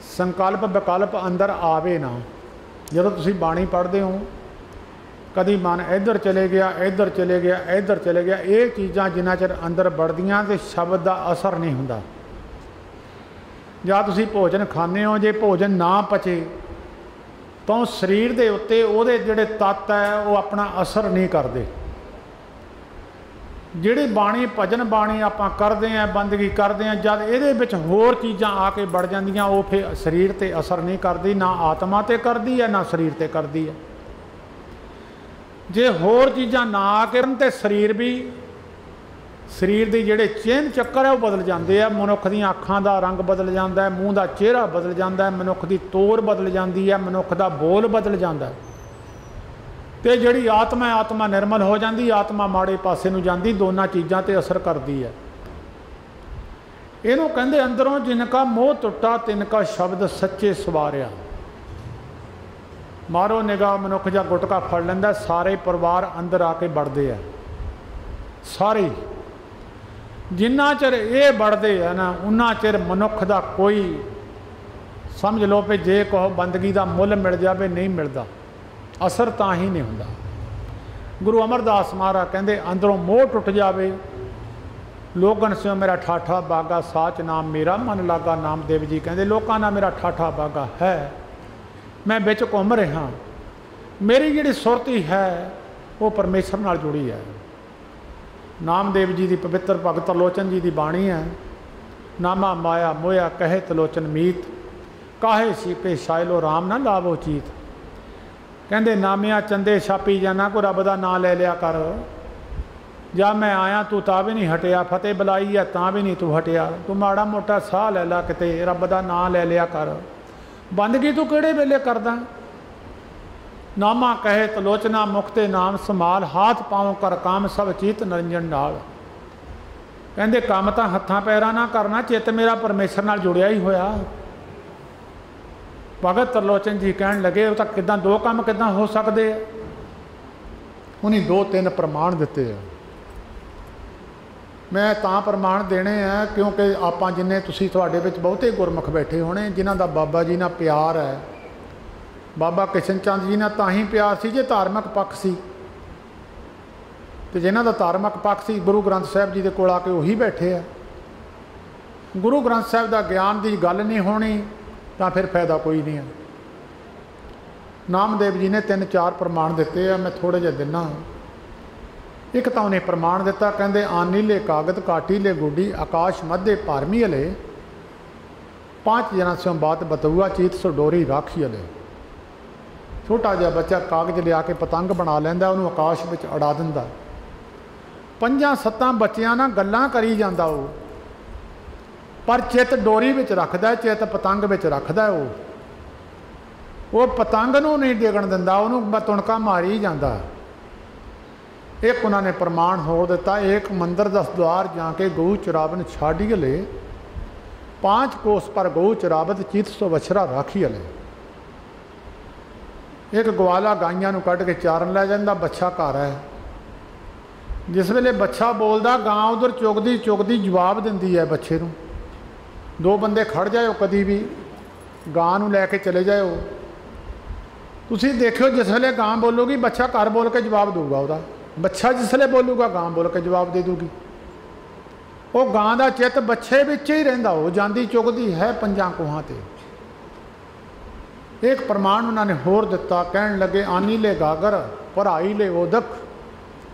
संकल्प विकल्प अंदर आवे ना। जो तुसी बाणी पढ़ते हो, कभी मन इधर चले गया, इधर चले गया, इधर चले गया, ये चीज़ां जिन्ना चिर अंदर बढ़दियां ते शब्द का असर नहीं हुंदा। जां तुसी भोजन खाने हो, जे भोजन ना पचे तो शरीर दे उत्ते उहदे जिहड़े तत्त है वो अपना असर नहीं करते। ਜਿਹੜੀ ਬਾਣੀ ਭਜਨ ਬਾਣੀ ਆਪਾਂ ਕਰਦੇ ਹਾਂ, ਬੰਦਗੀ ਕਰਦੇ ਹਾਂ, ਜਦ ਇਹਦੇ ਵਿੱਚ ਹੋਰ ਚੀਜ਼ਾਂ ਆ ਕੇ ਵੜ ਜਾਂਦੀਆਂ, ਉਹ ਫਿਰ ਸਰੀਰ 'ਤੇ ਅਸਰ ਨਹੀਂ ਕਰਦੀ, ਨਾ ਆਤਮਾ 'ਤੇ ਕਰਦੀ ਹੈ, ਨਾ ਸਰੀਰ 'ਤੇ ਕਰਦੀ ਹੈ। ਜੇ ਹੋਰ ਚੀਜ਼ਾਂ ਨਾ ਆ ਕੇ ਤੇ ਸਰੀਰ ਵੀ, ਸਰੀਰ ਦੇ ਜਿਹੜੇ ਚਿਹਨ ਚੱਕਰ ਹੈ ਉਹ ਬਦਲ ਜਾਂਦੇ ਆ। ਮਨੁੱਖ ਦੀਆਂ ਅੱਖਾਂ ਦਾ ਰੰਗ ਬਦਲ ਜਾਂਦਾ ਹੈ, ਮੂੰਹ ਦਾ ਚਿਹਰਾ ਬਦਲ ਜਾਂਦਾ ਹੈ, ਮਨੁੱਖ ਦੀ ਤੋਰ ਬਦਲ ਜਾਂਦੀ ਹੈ, ਮਨੁੱਖ ਦਾ ਬੋਲ ਬਦਲ ਜਾਂਦਾ ਹੈ। तो जी आत्मा आत्मा निर्मल हो जाती, आत्मा माड़े पासे नूं जाती, दोनों चीज़ों पर असर करती है। इनू कहते अंदरों जिनका मोह टुटा, तिनका शब्द सच्चे सवारिया। मारो निगाह, मनुख जा गुटका फड़ लेंदा, सारे परिवार अंदर आके बढ़ते हैं। सारे जिन्ना चिर ये बढ़ते हैं ना, उन्ना चिर मनुख का कोई समझ लो भी जे कहो बंदगी का मुल मिल जाए, नहीं मिलता, असर तां ही नहीं हुंदा। गुरु अमरदास महाराज कहते अंदरों मोह टुट जाए, लोगन से मेरा ठाठा बागा, साच नाम मेरा मन लागा। नामदेव जी कहते लोगों का मेरा ठाठा बागा है, मैं बिच घूम रहा, मेरी जिहड़ी सुरती है वो परमेश्वर नाल जुड़ी है। नामदेव जी की पवित्र भगत त्रिलोचन जी की बाणी है, नामा माया मोया कहे त्रिलोचन मीत, काहे सीपे शायलो राम ना लावो चीत। कहते नामिया चंदे छापी जाना, को रब का नाम ले लिया कर। जा मैं आया तू तां भी नहीं हटिया, फतेह बुलाई है तां भी नहीं तू हटिया, तू माड़ा मोटा साह ले ला, किते रब का नाम ले लिया कर। बंदगी तू किहड़े वेले करदा? नामा कहे त्रिलोचना मुक्ते नाम संभाल, हाथ पाँव कर काम सब चीत निरंजन नाल। कहते काम तो हत्थां पैरां ना करना, चित्त मेरा परमेश्वर नाल जुड़िया ही होया। भगत त्रिलोचन जी कहन लगे तो किदां दो काम किदां हो सकते हैं? उन्हें दो तीन प्रमाण दिते हैं। मैं तां प्रमाण देने हैं क्योंकि आपां जिन्ने तुसीं तुहाडे विच बहुते गुरमुख बैठे होने जिन्हां दा बाबा जी नाल प्यार है, बाबा किशन चंद जी नाल तां ही प्यार सी जे धार्मिक पक्ष सी। तो जिन्हों का धार्मिक पक्ष सी गुरु ग्रंथ साहिब जी के कोल आके उही बैठे है। गुरु ग्रंथ साहिब का ज्ञान की गल नहीं होनी तो फिर फायदा कोई नहीं है। नामदेव जी ने 3-4 प्रमाण दिते हैं, मैं थोड़े जे दिना। एक तो उन्हें प्रमाण दिता, कहते आनी ले कागद काटी ले गुडी आकाश मध्य पारमी हले 5 जना स्यों बात बतुआ चीत सो डोरी राखी हले। छोटा जिहा बच्चा कागज लिया के पतंग बना लैंदा, उन्होंने आकाश में अड़ा दिंदा। 5-7 बच्चियां ना गल्लां करी जांदा वो, पर चित डोरी विच रखदा, चित पतंग विच रखदा। वो पतंग नूं नहीं डिगण दिंदा, उन्होंने तुणका मारी जांदा। एक उन्होंने प्रमाण हो दिता, एक मंदिर 10 द्वार जाके गऊ चरावन छाड़ी हले 5 कोस पर गऊ चरावत चीत सो बछरा राखी हले। एक ग्वाला गाइयां नूं कढ के चारन लै जांदा, बच्छा घर है। जिस वेले बच्छा बोलदा, गां उधर चुगदी चुगदी जवाब दिंदी है बच्छे नूं। 2 बंदे खड़ जाओ, कदी भी गां नूं लैके चले जाओ। तुसीं देखियो जिस वेले गां बोलूगी बच्छा घर बोल के जवाब दूगा। उहदा बच्छा जिसले बोलूगा गां बोल के जवाब दे दूगी। वो गां का चित बच्छे विच ही रहिंदा, हो जांदी चुगदी है 5 कोहां ते। एक प्रमाण उन्होंने होर दिता, कहन लगे आनी ले गागर भराई ले ओदक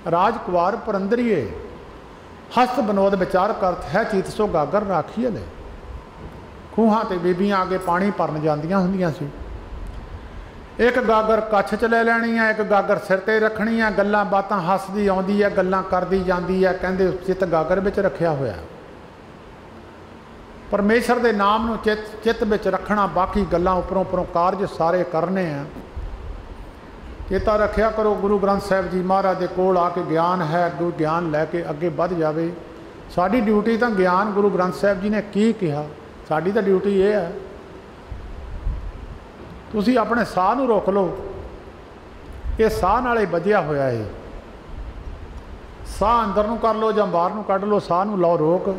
राजकुमार परंदरीए हस्त बनोद विचार करत है चीत सो गागर राखी हले। खूहां ते बीबियां आगे पानी भरन जांदियां हुंदियां सी। एक गागर कच्छ च ले लैनी है, एक गागर सिर ते रखनी है। गल्लां बातां हसदी आउंदी है, गल्लां करदी जांदी है। कहंदे चित गागर विच रखिया होया। परमेश्वर के नाम नूं चित विच रखना, बाकी गल्लां उपरों उपरों कारज सारे करने हैं। चेता रखिया करो, गुरु ग्रंथ साहिब जी महाराज के कोल आके ज्ञान है, गुरु ज्ञान लैके अगे बढ़ जावे। साडी ड्यूटी तो ज्ञान गुरु ग्रंथ साहिब जी ने की कहा, साडी तो ड्यूटी ये है। तुसी अपने साह नूं रोक लो, ये साह नाल ही बधिया होया है। साह अंदर नूं कर लो जां बाहर नूं कढ लो, साह नूं लाओ रोक।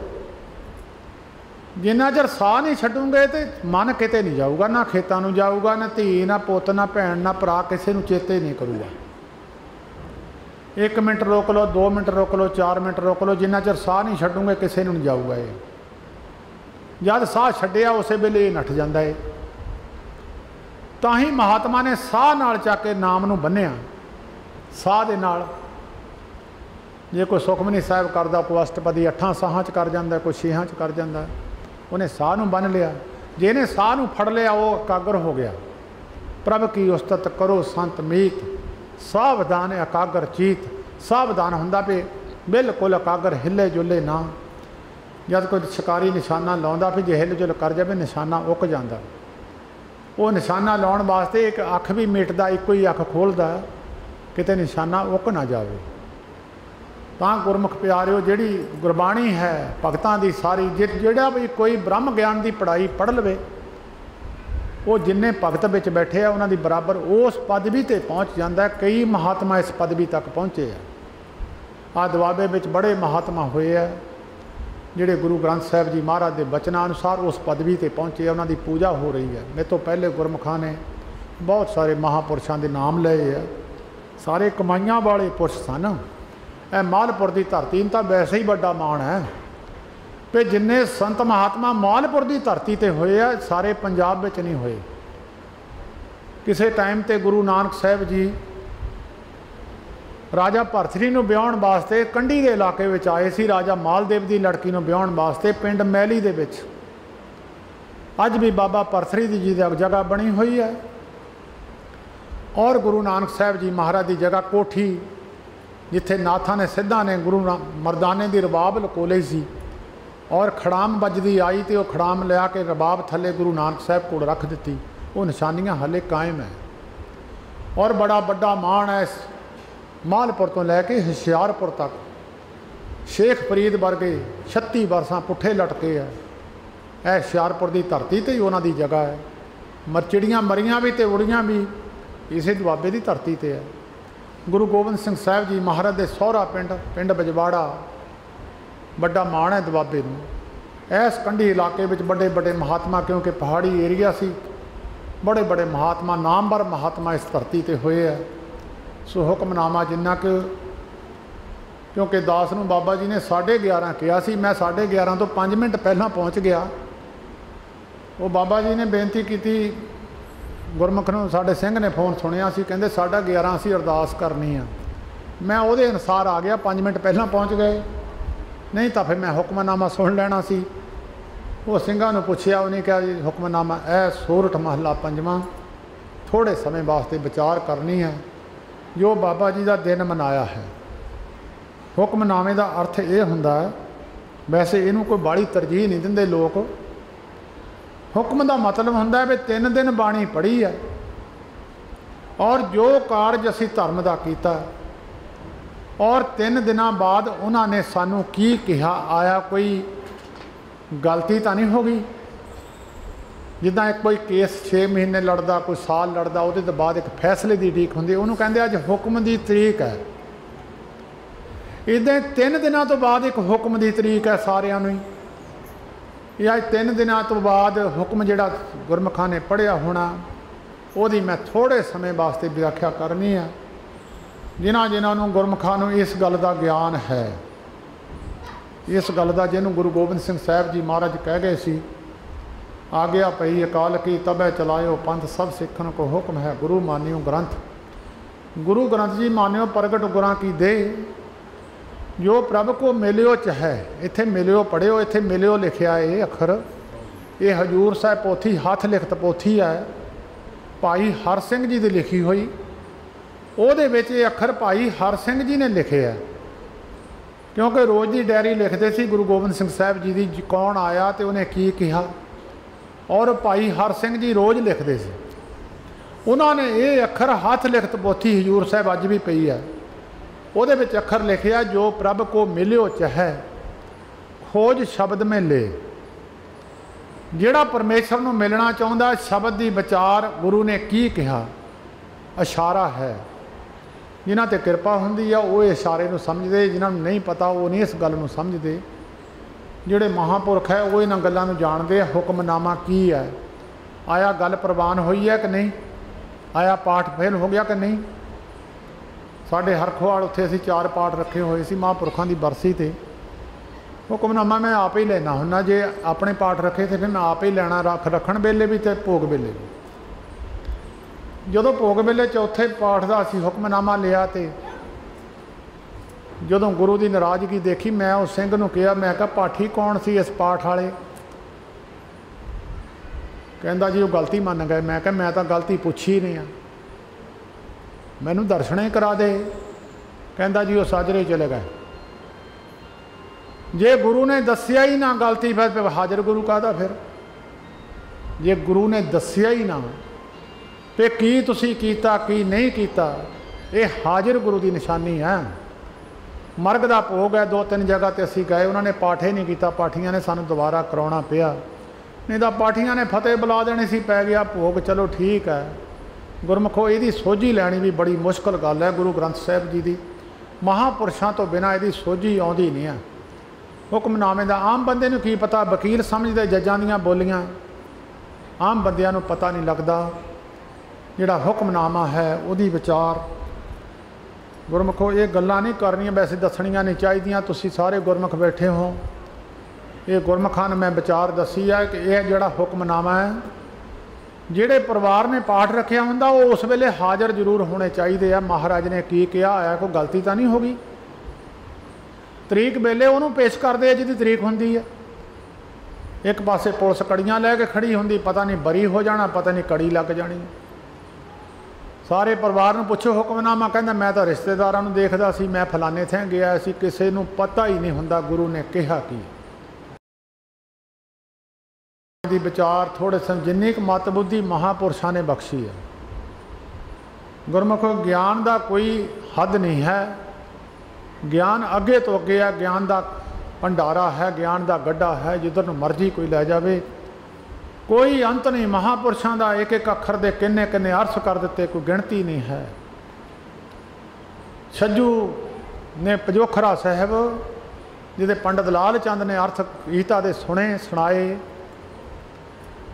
जिन्ना चਿਰ ਸਾਹ नहीं छड्डोगे तो मन किते नहीं जाऊगा, ना खेतों में जाऊगा, ना धी ना पुत ना भैन ना भरा किसी को चेते नहीं करूगा। 1 मिनट रोक लो, 2 मिनट रोक लो, 4 मिनट रोक लो, जिन्ना चਿਰ ਸਾਹ नहीं छड्डोगे किसी को नहीं जाऊगा। ये जब ਸਾਹ छड्डिया उस वेले नठ जाता है। तो ही महात्मा ने ਸਾਹ नाल चाके नाम नूं बन्निया। ਸਾਹ दे नाल जे कोई सुखमनी साहिब करदा, कोई अष्टपदी 8 ਸਾਹਾਂ च कर जाता, कोई 6 च कर जाता, उन्हें साह नूं बन लिया। जे इन्हें साह नूं फड़ लिया वो एकागर हो गया। प्रभ की उस्तत करो संत मीत सावधान एकागर चीत। सावधान हुंदा पे बिल्कुल एकागर, हिले जुले ना। जब कोई शिकारी निशाना लाउंदा फिर जे हिल जुल कर जाए निशाना उक जाता। वो निशाना लाउण वास्ते एक अख भी मिटदा, इको ही अख खोलदा किते निशाना उक ना जाए। ਤਾਂ गुरमुख प्यारिओ, जिहड़ी गुरबाणी है भगतां दी सारी, जिहड़ा भी कोई ब्रह्म ज्ञान की पढ़ाई पढ़ लवे, वो जिन्ने भगत विच बैठे आ उन्हां दी बराबर उस पदवी ते पहुँच जाता है। कई महात्मा इस पदवी तक पहुँचे हैं। आ दुआबे विच बड़े महात्मा होए है जिहड़े गुरु ग्रंथ साहिब जी महाराज के बचनां अनुसार उस पदवी ते पहुँचे, उन्हां दी पूजा हो रही है। मेरे तो पहले गुरमुखां ने बहुत सारे महापुरुषों के नाम लए है। सारे कमाइयां वाले पुरुष सन। मालपुर की धरती तो वैसे ही बड़ा मान है कि जिन्ने संत महात्मा मालपुर की धरती ते होए आ, सारे पंजाब में नहीं होए। किसी टाइम ते गुरु नानक साहिब जी राजा भरथरी नूं ब्याहण वास्ते कंढी के इलाके में आए सी। राजा मालदेव की लड़की नूं ब्याहण वास्ते पिंड मैली दे विच अज भी बाबा भरथरी जी की जगह बनी हुई है। और गुरु नानक साहिब जी महाराज की जगह कोठी, जिथे नाथा ने सिद्धा ने गुरु मरदाने की रबाब लकोले सी और खड़ाम बजदी आई तो वह खड़ाम लिया के रबाब थले गुरु नानक साहब को रख दी। वो निशानियां हले कायम है। और बड़ा बड़ा मान है इस मालपुर तो लैके हुशियारपुर तक। शेख फरीद वर्गे 36 बरसां पुठे लटके है। यह हुशियारपुर की धरती तो ही उन्हों की जगह है। चिड़ियाँ मरियां भी तो उड़ियाँ भी इसे दुआबे की धरती पर है। गुरु गोबिंद सिंह साहिब जी महाराज के सौहरा पिंड बजवाड़ा बड़ा मान है दुआबे नूं। इस कंढी इलाके में बड़े बड़े महात्मा, क्योंकि पहाड़ी एरिया सी, बड़े बड़े महात्मा नामवर महात्मा इस धरती पर होए है। सो हुक्मनामा जिन्ना कि क्योंकि दास नूं बाबा जी ने 11:30 कहा सी, मैं 11:30 तो 5 मिनट पहला पहुँच गया। वो बाबा जी ने बेनती की गुरमुख नूं, साडे सिंह ने फोन सुनिया सी, कहंदे 11:30 असीं अरदास करनी आ। मैं उहदे अनुसार आ गया, 5 मिनट पहला पहुँच गए, नहीं तो फिर मैं हुक्मनामा सुन लेना सी। वो सिंघां नूं पुछया, उन्हें कहा जी हुक्मनामा ऐ सोरठ महला 5वां, थोड़े समय वास्ते विचार करनी है, जो बाबा जी का दिन मनाया है। हुक्मनामे का अर्थ ये हुंदा है, वैसे इनू कोई बाड़ी तरजीह नहीं दिंदे लोग। हुक्म का मतलब हुंदा है भी 3 दिन बाणी पढ़ी है और जो कारज असी धर्म का किया और 3 दिनों बाद उन्होंने सानू की कहा, आया कोई गलती तो नहीं होगी। जिदा एक कोई केस 6 महीने लड़दा, कोई साल लड़दा, उहदे तो बाद एक फैसले की उਡੀक हुंदी, उन्होंने कहंदे अज हुक्म की तरीक है। इदां 3 दिनों तो बाद एक हुक्म की तरीक है सारिਆਂ ਨੂੰ। अज 3 दिनों तो बाद हुक्म जिहड़ा गुरमुखां ने पढ़िया होना, ਉਹਦੀ मैं थोड़े समय वास्ते व्याख्या करनी है। जिन्होंने गुरमुखां नूं इस गल का ज्ञान है, इस गल का जिन्होंने गुरु गोबिंद सिंह साहब जी महाराज कह गए सी, आग्या पई अकाल की तबै चलायो पंथ, सब सिखन को हुक्म है गुरु मानियो ग्रंथ। गुरु ग्रंथ जी मानियो प्रगट गुरां की दे, जो प्रभ को मिलियो चाहे। इत्थे मिलियो पढ़ियो, इत्थे मिलियो लिखिया ये अखर, ये हजूर साहब पोथी हथ लिखत पोथी है, भाई हर सिंह जी की लिखी हुई। ਉਹਦੇ ਵਿੱਚ ਇਹ ਅੱਖਰ ਭਾਈ ਹਰ ਸਿੰਘ ਜੀ ਨੇ ਲਿਖੇ ਹੈ, क्योंकि रोज़ की डायरी लिखते सी गुरु गोबिंद सिंह साहब जी की, कौन आया तो उन्हें की कहा, और भाई हर सिंह जी रोज़ लिखते सी। उन्होंने ये अखर हथ लिखत पोथी हजूर साहब अज भी पई है, ਉਹਦੇ ਵਿੱਚ अखर लिखिया जो प्रभ को मिलियो चाहे खोज शब्द में ले। ਜਿਹੜਾ परमेश्वर ਨੂੰ मिलना चाहता शब्द की विचार गुरु ने की कहा, इशारा है। जिन्हां ते कृपा हुंदी आ वो इशारे नूं समझदे, जिन्हां नूं नहीं पता वो नहीं इस गल नूं समझदे। जिहड़े महापुरख है वो इन्हां गल्लां नूं जाणदे। हुक्मनामा की है, आया गल प्रवान हुई है कि नहीं, आया पाठ फेल हो गया कि नहीं। साडे हरखोवाल उत्थे असीं 4 पाठ रखे हुए सी महापुरखां दी बरसी ते। हुक्मनामा मैं आप ही लेना हुन्ना, जे अपने पाठ रखे तो फिर मैं आप ही लेना, रखण वेले भी तो भोग वेले भी। जदों भोग वेले चौथे पाठ का असीं हुक्मनामा लिया तो जदों गुरु की नाराज़गी देखी, मैं उस सिंह नूं कहा, मैं कहा पाठी कौन सी इस पाठ वाले? कहंदा जी वो गलती मन गए। मैं कहा मैं तो गलती पूछी नहीं आ, मैनूं दर्शन ही करा दे। कहंदा जी वो साजरे चले गए। जे गुरु ने दसिया ही ना गलती, फिर हाजिर गुरु कहदा। फिर जे गुरु ने दसिया ही ना तो की तुसी कीता की नहीं कीता, ये हाजिर गुरु की निशानी है। मरग का भोग है, 2-3 जगह ते असीं गए, उन्होंने पाठ ही नहीं किया, पाठियां ने सानूं दोबारा कराउणा पिया, नहीं तो पाठियां ने फतेह बुला देनी सी, पै गया भोग। चलो ठीक है, गुरमुखो इहदी सोझी लैनी भी बड़ी मुश्किल गल है। गुरु ग्रंथ साहिब जी की महापुरुषों तो बिना इहदी सोझी आउंदी नहीं है। हुक्मनामे का आम बंदे नूं की पता, वकील समझते जजां दीयां बोलियां, आम बंदियां नूं पता नहीं लगता। जिहड़ा हुक्मनामा है उहदी विचार गुरमुखो ये गल्लां नहीं करनियां, वैसे दसणियां नहीं चाहिदियां। तुसीं सारे गुरमुख बैठे हो, ये गुरमुखां नूं मैं विचार दसी है कि यह जिहड़ा हुक्मनामा है, जिहड़े परिवार ने पाठ रखिया हुंदा वो उस वेले हाज़र जरूर होने चाहिए। महाराज ने की कहा है, कोई गलती तो नहीं होगी। तरीक वेले उन्होंने पेश करते हैं जिहदी तरीक हुंदी है। एक पासे पुलिस कड़ियां लैके खड़ी हुंदी, पता नहीं बरी हो जाना, पता नहीं कड़ी लग जानी। सारे परिवार नूं पुछो हुक्मनामा, कहंदा मैं तो रिश्तेदारां नूं देखदा सी, मैं फलाने थे गया सी, किसी नूं पता ही नहीं हुंदा गुरु ने कहा की। दी विचार थोड़े जिन्नी क मत बुद्धि महापुरुषों ने बख्शी है। गुरमुखो ज्ञान का कोई हद नहीं है, ज्ञान अगे तो अगे है, ज्ञान का भंडारा है, ज्ञान का गड्ढा है, जिधर नूं मर्जी कोई लै जाए, कोई अंत नहीं। महापुरुषों का एक एक अखर दे किन्ने किन्ने अर्थ कर दिते, कोई गिणती नहीं है। छज्जू ने पजोखरा साहब जिहदे पंडित लाल चंद ने अर्थ गीता दे सुने सुनाए,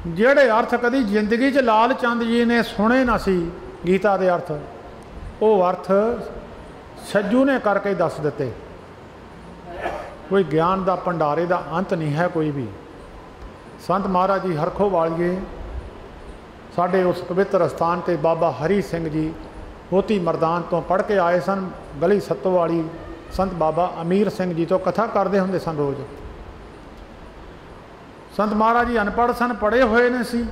जिहड़े अर्थ कदी जिंदगी च लाल चंद जी ने सुने ना सी गीता दे अर्थ, वो अर्थ छज्जू ने करके दस दिते। कोई ज्ञान का भंडारे का अंत नहीं है कोई भी। संत महाराज जी हरखो वालिए साढ़े उस पवित्र स्थान पर बाबा हरी सिंह जी होती मरदान तो पढ़ के आए सन। गली सत्तो वाली संत बाबा अमीर सिंह जी तो कथा करते होंगे सन रोज़। संत महाराज जी अनपढ़ सन, पढ़े हुए ने सी।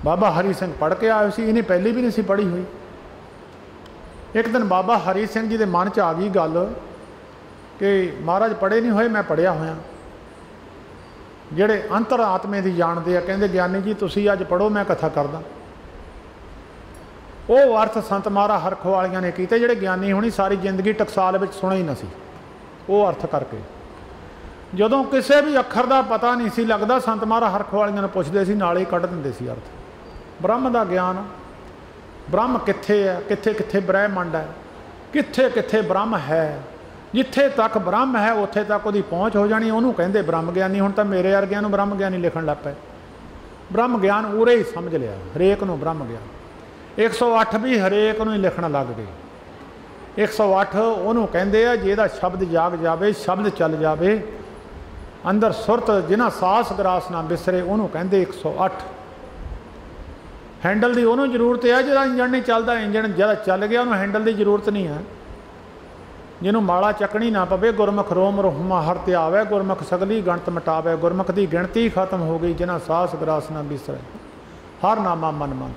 बाबा हरी सिंह पढ़ के आए सी, इन्हें पहली भी नहीं सी पढ़ी हुई। एक दिन बाबा हरी सिंह जी के मन च आ गई गल कि महाराज पढ़े नहीं हुए, मैं पढ़िया होया। जेड़े अंतर आत्मे की जानते हैं कहते ज्ञानी जी तुसी अज पढ़ो, मैं कथा करदा। वो अर्थ संत महाराज हरखो वालियां ने कीते जेड़े ज्ञानी होनी सारी जिंदगी टकसाल में सुने ही ना सी। वो अर्थ करके जदों किसी भी अखर का पता नहीं सी लगता संत महाराज हरखो वालियां ने पुछदे सी, नाले ही कढ़ दिंदे सी अर्थ। ब्रह्म का ज्ञान, ब्रह्म कित्थे है, कित्थे कित्थे ब्रह्मंड है, कित्थे कित्थे ब्रह्म है। जिथे तक ब्रह्म है उत्थे तक उसकी पहुँच हो जानी, उन्होंने कहते ब्रह्म ज्ञानी। हुण तां मेरे वर्गियां नूं ब्रह्म ज्ञानी लिखण लग पे। ब्रह्म ज्ञान उरे ही समझ लिया हरेक नूं ब्रह्म ज्ञान। 108 भी हरेक नूं ही लिखण लग गए। 108 उन्होंने कहते हैं जिहदा शब्द जाग जाए, शब्द चल जाए अंदर सुरत जिन्हां सास ग्रास ना बिसरे, उन्होंने कहते 108। हैंडल की उन्होंने जरूरत है जिहदा इंजन नहीं चलता, इंजन जरा चल गया उन्होंने हैंडल की जरूरत नहीं है। जिन्होंने माला चकनी ना पवे, गुरमुख रोम रोहमा हर ते आवे, गुरमुख सगली गणत मिटावे। गुरमुख की गिणती खत्म हो गई जिन्हां सास ग्रास ना बिसरे, हर नामा मन मंत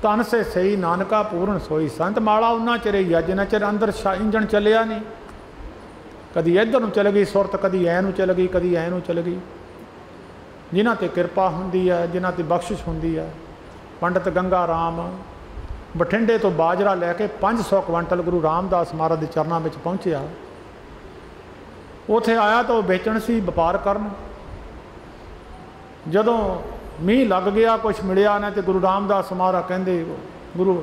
धन से सही नानका पूर्ण सोई। संत माला उन्ना चिर ही है जिन्ना चिर अंदर इंजन चलिया नहीं। कदी इधर नूं चल गई सुरत, कदी ऐ नूं चल गई, कदी ऐ नूं चल गई। जिन्हां ते कृपा हुंदी है, जिन्हां ते बख्शिश हुंदी है। पंडित गंगा राम बठिंडे तो बाजरा लैके 500 क्विंटल गुरु रामदास महाराज के चरणों में पहुँचा। उत्थे आया तो बेचण सी, व्यापार करन। जदों मीह लग गया कुछ मिलिया ना, तो गुरु रामदास महाराज कहते गुरु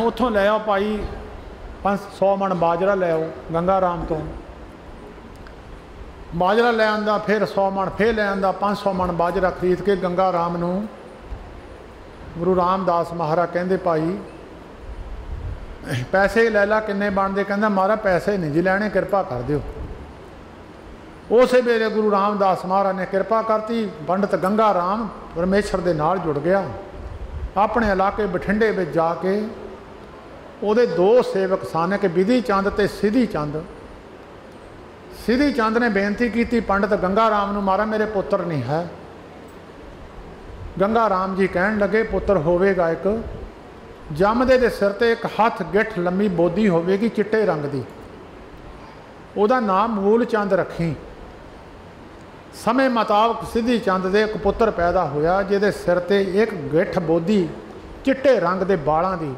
उत्थों लै आओ भाई 500 मन बाजरा लै आओ। गंगा राम तो बाजरा लै आंदा, फिर 100 मन फिर लै आंदा। 500 मन बाजरा खरीद के गंगा राम नूं गुरु रामदास महाराज कहते भाई पैसे लै ला, किन्ने बनते? कहता महाराज पैसे नहीं जी लैने, कृपा कर दिओ। उस वेले गुरु रामदास महाराज ने कृपा करती। पंडित गंगा राम परमेश्वर के नाल जुड़ गया। अपने इलाके बठिंडे में जाके उहदे 2 सेवक सन, कि विधि चंद ते सिधी चंद। सिधी चंद ने बेनती की पंडित गंगा राम नूं, महाराज मेरे पुत्र नहीं है। गंगा राम जी कहन लगे पुत्र होवेगा एक, जमदे दे सिर ते एक हथ गिठ लम्मी बोधी होवेगी चिट्टे रंग की, उहदा नाम मूल चंद रखी। समय मुताबक सिद्धी चंद दे एक पुत्र पैदा होया जिहदे सिर ते एक गिठ बोधी चिट्टे रंग के बालों की,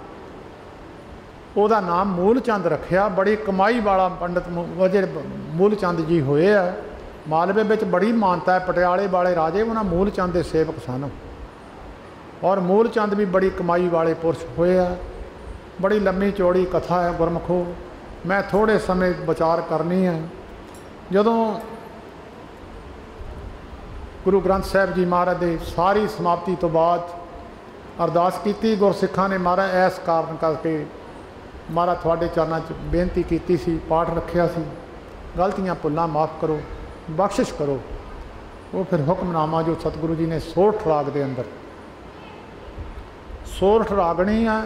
उहदा नाम मूल चंद रखिया। बड़ी कमाई वाला पंडित जिहड़े मूल चंद जी होए आ। मालवे में बड़ी मानता है, पटियाले वाले राजे उन्होंने मूल चंद के सेवक सन। और मूल चंद भी बड़ी कमाई वाले पुरुष होए आ। बड़ी लम्मी चौड़ी कथा है गुरमुखो, मैं थोड़े समय विचार करनी है। जदों गुरु ग्रंथ साहिब जी महाराज की सारी समाप्ति तो बाद अरदास की, गुरसिखां ने महाराज इस कारण करके महाराज थोड़े चरणों च बेनती की सी, पाठ रखिया सी, गलतियां भुल्लां माफ़ करो, बख्शिश करो। वो फिर हुक्मनामा जो सतगुरु जी ने सोरठ राग के अंदर, सोरठ रागणी है।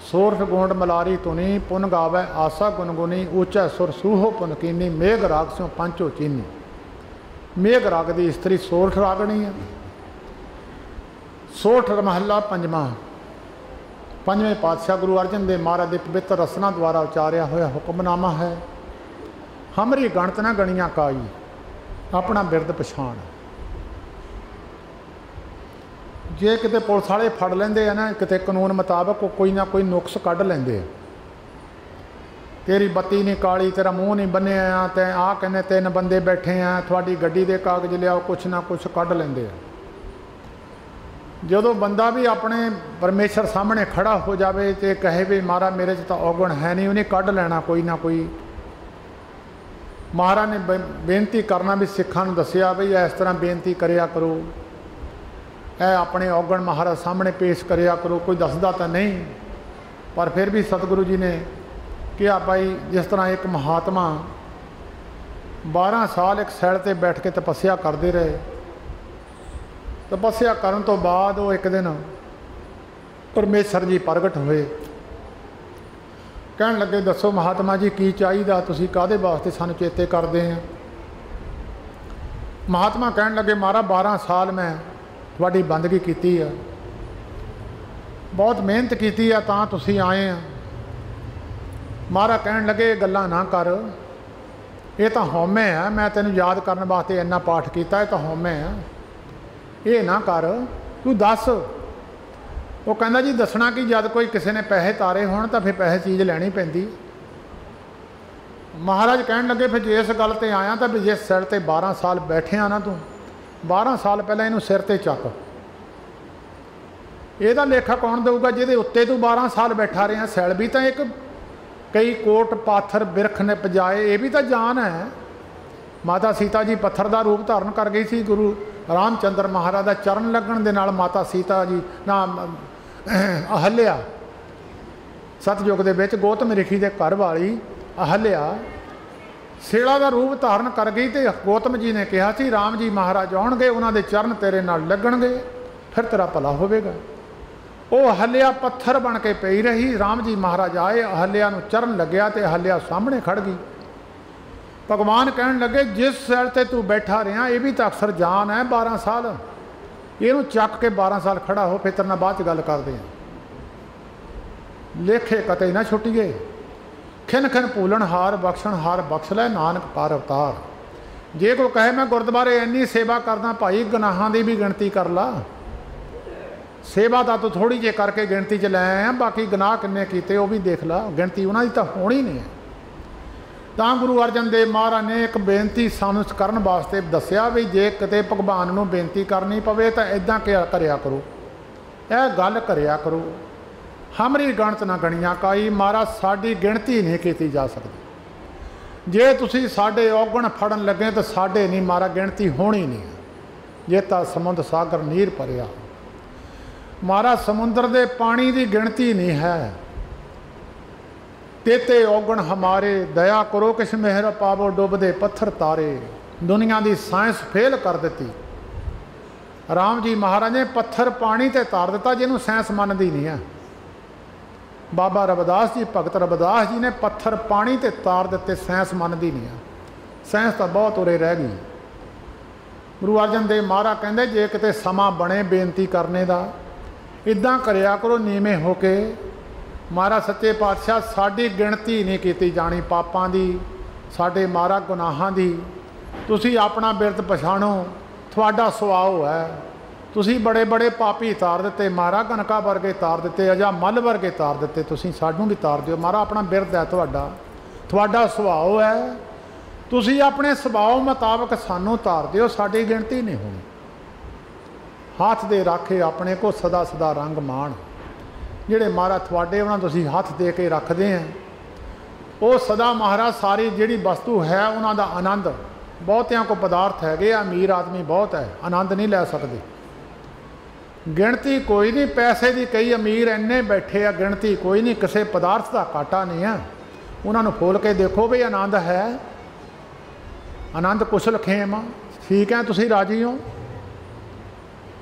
सोरठ गोंड मलारी तुनी, पुन गावै आसा गुनगुनी, ऊंचा सुर सूहो पुन कीनी, मेघ राग स्यों पंचो चीनी। मेघ राग की स्त्री सोरठ रागणी है। सोरठ महला पंजवा, पंजवें पातशाह गुरु अर्जन देव महाराज के पवित्र रसना द्वारा उचारिया होया हुक्मनामा है। हमरी गणत न गणियां काई, अपना बिरद पछाण। जे किते पुलिस वाले फड़ लेंदे है ना, किते कानून मुताबक कोई ना कोई नुक्स कढ़ लेंदे। तेरी बत्ती नहीं काली, तेरा मूँह नहीं बन्निया, तैं आ कहने 3 बंदे बैठे हैं, थोड़ी गड्डी के कागज लियाओ, कुछ ना कुछ कढ़ लेंदे। जदों बंदा भी अपने परमेश्वर सामने खड़ा हो जाए तो कहे भी महाराज मेरे तो औगण है नहीं, उन्हें कढ़ लेना कोई ना कोई। महाराज ने बेनती करना भी सिखां नूं दसिया बई इस तरह बेनती करिया करो, ए अपने औगण महाराज सामने पेश करिया करो। कोई दसदा तो नहीं, पर फिर भी सतगुरु जी ने कहा भाई जिस तरह एक महात्मा 12 साल एक सैल ते बैठ के तपस्या करते रहे। तपस्या करन तो बाद वो एक दिन परमेश्वर जी प्रगट हुए। कहन लगे दसो महात्मा जी की चाहिए, तुसीं काहदे वास्ते सानू चेते करते हैं। महात्मा कहन लगे महाराज 12 साल मैं तुहाडी बंदगी की है, बहुत मेहनत की है, तां तुसीं आए हैं। महाराज कहन लगे ये गल्लां ना कर, ये तो हौमे है, मैं तेनू याद करने वास्ते इन्ना पाठ किया, ये तो हौमे है, ये ना कर, तू दस। वो कहंदा जी दसना कि जब कोई किसी ने पैसे तारे होण तो फिर पैसे चीज़ लैनी पैंदी। महाराज कहन लगे फिर जिस गल ते आया तो भी जिस सिर ते 12 साल बैठे आ ना, तू 12 साल पहले इनू सिर ते चक, ਇਹਦਾ लेखा कौन देगा जिहदे उत्ते तू 12 साल बैठा रहा। सैल भी तो एक कई कोट पाथर बिरख ने पजाए, ये भी तो जान है। माता सीता जी पत्थर का रूप धारण कर गई सी, गुरु रामचंद्र महाराज का चरण लगन दे नाल माता सीता जी ना अहल्या सतयुग दे विच गौतम ऋषि के घर वाली अहल्या सेड़ा का रूप धारण कर गई। तो गौतम जी ने कहा सी राम जी महाराज आउणगे, उन्होंने चरण तेरे नाल लगणगे, फिर तेरा भला होवेगा। वो अहल्या पत्थर बन के पई रही। राम जी महाराज आए, अहल्या नूं चरण लग्या तो अहल्या सामने खड़ गई। भगवान कहन लगे जिस सैल ते तू बैठा रहा ये भी तो अक्सर जान है 12 साल, इनू चक के 12 साल खड़ा हो, फिर तेरे नाल बाद च गल करदे हैं। लेखे कते ना छुटिए, खिन खिन भूलन हार बख्शण हार बख्श लै नानक पार अवतार। जे कोई कहे मैं गुरुद्वारे इन्नी सेवा करदा, भाई गुनाहां दी भी गिणती कर ला। सेवा तो तू थोड़ी जे करके गिणती च लै आया, बाकी गुनाह किन्ने कीते वो भी देख ला, गिणती उन्हां दी तां होनी नहीं है। तां गुरु अर्जन देव महाराज ने एक बेनती सानू करन वास्ते दस्सिया भी जे किते भगवान नूं बेनती करनी पवे तां इदां करिया करो, यह गल करिया करो, हमरी गणत ना गणियां काई, महाराज साडी गिणती नहीं की जा सकती। जे तुसी साडे औगण फड़न लगे तो साडे नहीं महाराज गिणती होनी नहीं है। जे तां समुंद सागर नीर भरिया, महाराज समुद्र दे पानी की गिणती नहीं है। तेते औगण हमारे दया करो किस मेहर पावो डुबदे पत्थर तारे। दुनिया की साइंस फेल कर दी। राम जी महाराज ने पत्थर पानी ते तार दिता जिन्होंने साइंस मनती नहीं है। बाबा रविदास जी भगत रविदास जी ने पत्थर पानी ते तार दिते, साइंस मनती नहीं है। साइंस तो बहुत उरे रह गई। गुरु अर्जन देव महाराज कहते जे किते समा बने बेनती करने का इदां करिया करो नीवें होके। महाराज सच्चे पातशाह साडी गिणती नहीं की जानी पापां दी, साडे महाराज गुनाहां दी। तुसी अपना बिरद पछाणो, तुहाडा सुभाव है। तुसी बड़े बड़े पापी तार दिते, महाराज कनका वर्गे तार दिते, अजा मल वर्गे तार दिते, तुसी सानू भी तार दिओ। महाराज अपना बिरद है तुहाडा, तुहाडा सुभाव है, तुसी अपने सुभाव मुताबक सानू तार दिओ, साडी गिणती नहीं होनी। हाथ दे राखे अपने को सदा सदा रंग मान। ਜਿਹੜੇ महाराज थोड़े उन्होंने तुसी हथ दे के रखते हैं, वो सदा महाराज सारी जिहड़ी वस्तु है उन्हों का आनंद। बहुतियां को पदार्थ है, अमीर आदमी बहुत है, आनंद नहीं लै सकते। गिणती कोई नहीं, पैसे की कई अमीर इन्ने बैठे आ, गिणती कोई नहीं, किसी पदार्थ का घाटा नहीं है। उन्होंने खोल के देखो भी आनंद है, आनंद कुशल खेम। ठीक है, तुसी राजी हो?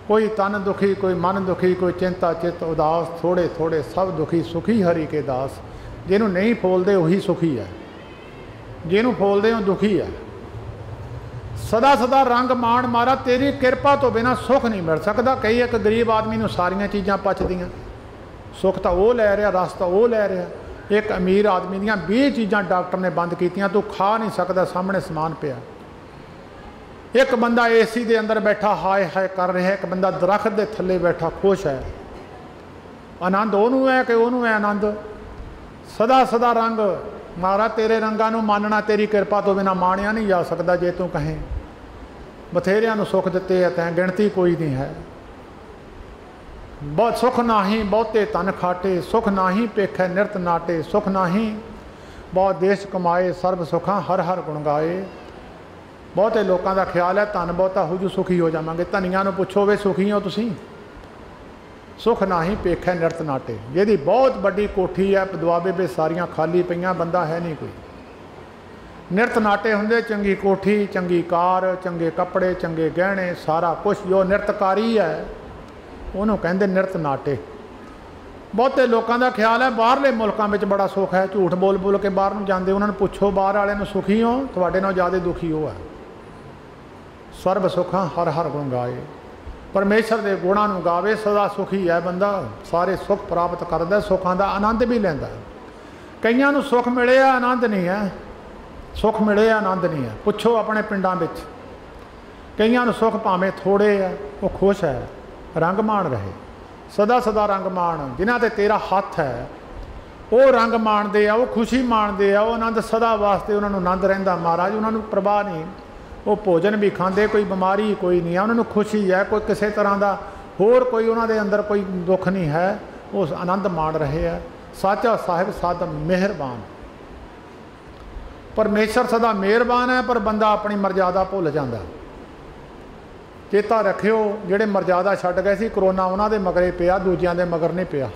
कोई तन दुखी, कोई मन दुखी, कोई चिंता चित उदास, थोड़े थोड़े सब दुखी, सुखी हरि के दास। जिन्हों नहीं फोलते वही सुखी है, जिन्हों फोलते हो दुखी है। सदा सदा रंग मान। मारा तेरी कृपा तो बिना सुख नहीं मिल सकता। कई एक गरीब आदमी नूं सारियां चीज़ां पचदियां, सुख तो वो लै रहा, रस तो वो लै रहा। एक अमीर आदमी दियां 20 चीज़ां डॉक्टर ने बंद कीतियां, तू खा नहीं सकता, सामने समान पिया। एक बंदा एसी के अंदर बैठा हाय हाय कर रहा है, एक बंदा दरख्त के थले बैठा खुश है। आनंद उन्होंने है कि उन्होंने है आनंद। सदा सदा रंग। मारा तेरे रंगां नूं मानना तेरी कृपा तो बिना माणिया नहीं जा सकता। जे तू कहें बथेरियां नूं सुख दिते है, तैं गिणती कोई नहीं है। बहुत सुख नाही बहुते तन खाटे, सुख नाही पेखै निरत नाटे, सुख नाही बहुत देश कमाए, सर्व सुखां हर हर गुण गाए। बहुते लोगों का ख्याल है धन बहुता हो जू सुखी हो जावांगे। धनिया पुछो वे सुखी हो तुसी? सुख नाही पेखै निरत नाटे। जिहदी बहुत बड़ी कोठी है, दुआबे बे सारियां खाली पईयां, बंदा है नहीं कोई। ਨਿਰਤ ਨਾਟੇ ਹੁੰਦੇ ਚੰਗੀ ਕੋਠੀ, ਚੰਗੀ ਕਾਰ, ਚੰਗੇ ਕੱਪੜੇ, ਚੰਗੇ ਗਹਿਣੇ, ਸਾਰਾ ਕੁਛ ਜੋ ਨਿਰਤਕਾਰੀ ਹੈ ਉਹਨੂੰ ਕਹਿੰਦੇ ਨਿਰਤ ਨਾਟੇ। ਬਹੁਤੇ ਲੋਕਾਂ ਦਾ ਖਿਆਲ ਹੈ ਬਾਹਰਲੇ ਮੁਲਕਾਂ ਵਿੱਚ ਬੜਾ ਸੁੱਖ ਹੈ, ਝੂਠ ਬੋਲ ਬੋਲ ਕੇ ਬਾਹਰ ਨੂੰ ਜਾਂਦੇ। ਉਹਨਾਂ ਨੂੰ ਪੁੱਛੋ ਬਾਹਰ ਵਾਲਿਆਂ ਨੂੰ ਸੁਖੀ ਹੋ, ਤੁਹਾਡੇ ਨਾਲ ਜ਼ਿਆਦਾ ਦੁਖੀ ਉਹ ਹੈ। ਸਰਬ ਸੁੱਖਾਂ ਹਰ ਹਰ ਗੁਣ ਗਾਏ, परमेश्वर के गुणों को गावे, सदा सुखी है बंदा, सारे सुख प्राप्त करता, सुखों का आनंद भी लेंदा। कईयां नूं सुख मिले आनंद नहीं है, सुख मिले आनंद नहीं है। पुछो अपने पिंडां विच, कईयां नूं सुख भावें थोड़े है वो खुश है, रंग मान रहे, सदा सदा रंग मान। जिन्हां ते तेरा हथ है वो रंग माणदे आ, वो खुशी माणदे आ, वो आनंद सदा वास्ते उन्हां नूं आनंद रहिंदा। महाराज उन्हां नूं प्रवाह नहीं, वो भोजन भी खाते, कोई बीमारी कोई नहीं है, उन्होंने खुशी है, कोई किसी तरह का होर कोई उन्होंने अंदर कोई दुख नहीं है, वो आनंद माण रहे हैं। साचा साहिब सदा मेहरबान, परमेश्वर सदा मेहरबान है, पर बंदा अपनी मर्यादा भुल जाता। चेता रखियो जिहड़े मर्यादा छड्ड गए सी करोना, उन्होंने मगरे पिया, दूजियां दे मगर नहीं पिया।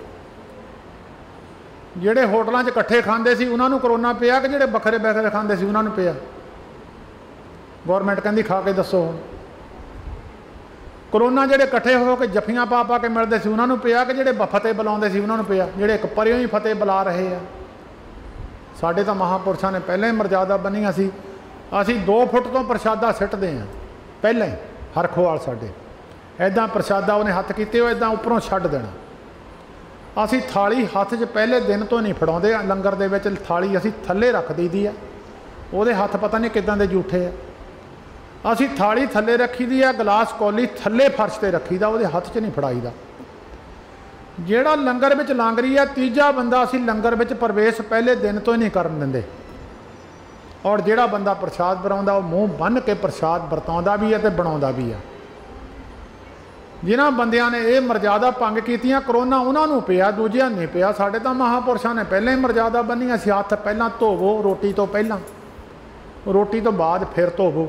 जिहड़े होटलों च इकट्ठे खांदे सी उन्होंने करोना पिया कि जिहड़े बखरे बखरे खांदे सी उन्होंने पिया? गौरमेंट कहती खा के दसो। करोना जिहड़े इकट्ठे हो के जफियां पा पा के मिलते सी उन्होंने पिया कि जिहड़े फतेह बुलाते सी उन्होंने पिया? जिहड़े एक परियों ही फतेह बुला रहे हैं। साडे तो महापुरुषों ने पहले ही मर्यादा बनिया सी, असी 2 फुट तो प्रशादा सिटते हैं पहले ही। हर खोआल साडे ऐदा प्रशादा उन्हें हथ कीते हो ऐदा उपरों छड्ड देना। असी थाली हथ च पहले दिन तो नहीं फड़ाउंदे, लंगर दे विच थाली असी थल्ले रख दईदी है, उहदे हथ पता नहीं किदां दे जूठे है। असी थाली थल्ले रखी दी है, गिलास कौली थल्ले फर्श ते रखी दा, उहदे हथ च नहीं फड़ाईदा। जिहड़ा लंगर विच लंघ रही है तीजा बंदा असी लंगर विच प्रवेश पहले दिन तो ही नहीं करन दिंदे। और जिहड़ा बंदा प्रसाद बनाउंदा वो मूँह बन के प्रसाद वरताउंदा भी है ते बनाउंदा भी है। जिन्हां बंदियां ने ये मर्यादा भंग कीतियां करोना उन्होंने पिया, दूजियां नहीं पिया। साडे तां महापुरुषां ने पहले ही मर्यादा बन्नियां सी, हथ पहलां धोवो, रोटी तो पहलां, रोटी तो बाद फिर धोवो।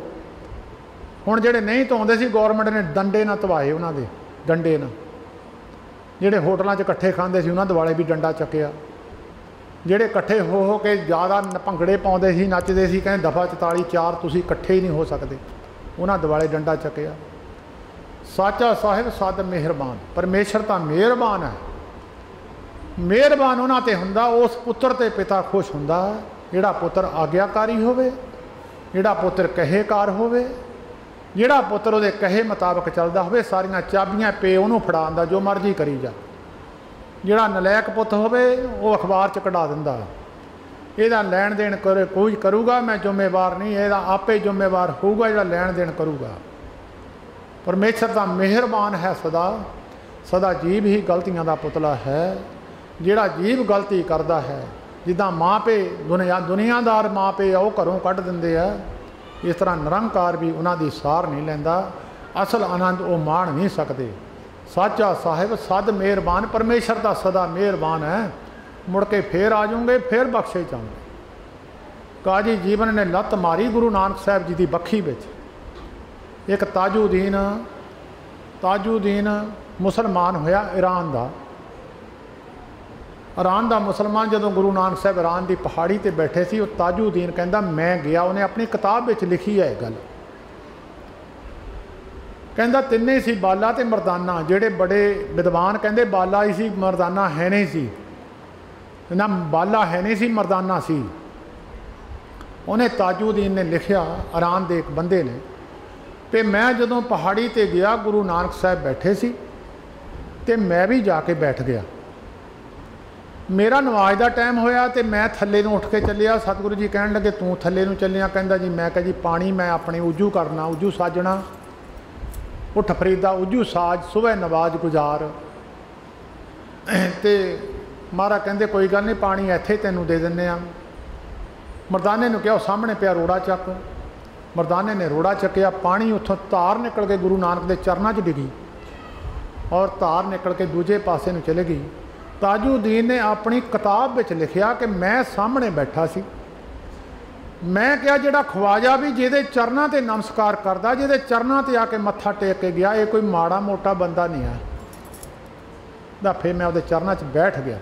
हुण जिहड़े नहीं धोंदे सी गौरमेंट ने डंडे नाल धवाए, उन्हां दे डंडे नाल। जिहड़े होटलों च इकट्ठे खांदे सी उन्हां दुआले भी डंडा चुक्या। जिहड़े इकट्ठे हो के ज़्यादा भंगड़े पाउंदे सी, नचदे सी, कहंदे दफा 44 4 तुसीं इकट्ठे ही नहीं हो सकदे, उन्हां दुआले डंडा चुक्या। साचा साहिब सद मेहरबान, परमेश्वर तां मेहरबान है। मेहरबान उन्हां ते हुंदा, उस पुत्र ते पिता खुश हुंदा जिहड़ा पुत्र आग्याकारी होवे, जिहड़ा पुत्र कहेकार होवे, जिहड़ा पुत्र उहदे कहे मुताबक चलदा होवे। सारियां चाबियां पे उहनूं फड़ाउंदा, जो मर्जी करी जा। जिहड़ा नलैक पुੱਤ होवे वो अखबार च कढा दिंदा, इहदा लैण देण करे कोई करूगा, मैं जिम्मेवार नहीं, इहदा आपे जिम्मेवार होऊगा जिहड़ा लैण देण करूगा। परमेश्वर दा मेहरबान है सदा, सदा जीव ही गलतियां दा पुतला है। जिहड़ा जीव गलती करदा है, जिद्दां माँ पे दुनियादार माँ पे वो घरों कढ दिंदे आ, इस तरह निरंकार भी उन्हां दी सार नहीं लैंदा, असल आनंद वो माण नहीं सकते। साचा साहिब सद मेहरबान, परमेश्वर दा सदा मेहरबान है। मुड़ के फिर आ जाऊंगे, फिर बख्शे जाऊंगे। काजी जीवन ने लत मारी गुरु नानक साहब जी की बखी विच। एक ताजूदीन मुसलमान होया ईरान का मुसलमान। जदों गुरु नानक साहब ईरान की पहाड़ी ते बैठे सी, ताजूदीन कहंदा मैं गया, उन्हें अपनी किताब विच लिखी है गल। कहंदा तिन्ने सी बाला ते मरदाना, जिहड़े बड़े विद्वान कहंदे बाला ही सी, मरदाना है नहीं सी, ना बाला है नहीं सी, मरदाना सी। उन्हें ताजूदीन ने लिखिया ईरान दे एक बंदे ने, ते मैं जदों पहाड़ी ते गया गुरु नानक साहब बैठे सी, ते मैं भी जाके बैठ गया। मेरा नमाज का टाइम होया तो मैं थल्ले नूं उठ के चलिया। सतगुरु जी कहन लगे तू थल्ले नूं चलिया? कहंदा जी मैं कहा जी पानी मैं अपनी उजू करना, उजू साजना, उठ फरीदा उजू साज, सुबह नवाज गुजार। तो महाराज कहंदे कोई गल नहीं, पानी इत्थे तैनूं दे दिंदे आ। मरदाने नूं कहा सामने पिया रोड़ा चक। मरदाने ने रोड़ा चक्या, पानी उत्थों धार निकल के गुरु नानक के चरणों च डिगी और धार निकल के दूजे पासे नूं चले गई। ताजूदीन ने अपनी किताब विच लिखिया कि मैं सामने बैठा सी, मैं क्या जिहड़ा ख्वाजा भी जिहदे चरणों ते नमस्कार करदा, जिहदे चरणों ते आके मत्था टेक के गया, ये कोई माड़ा मोटा बंदा नहीं है। फिर मैं उहदे चरणों च बैठ गया।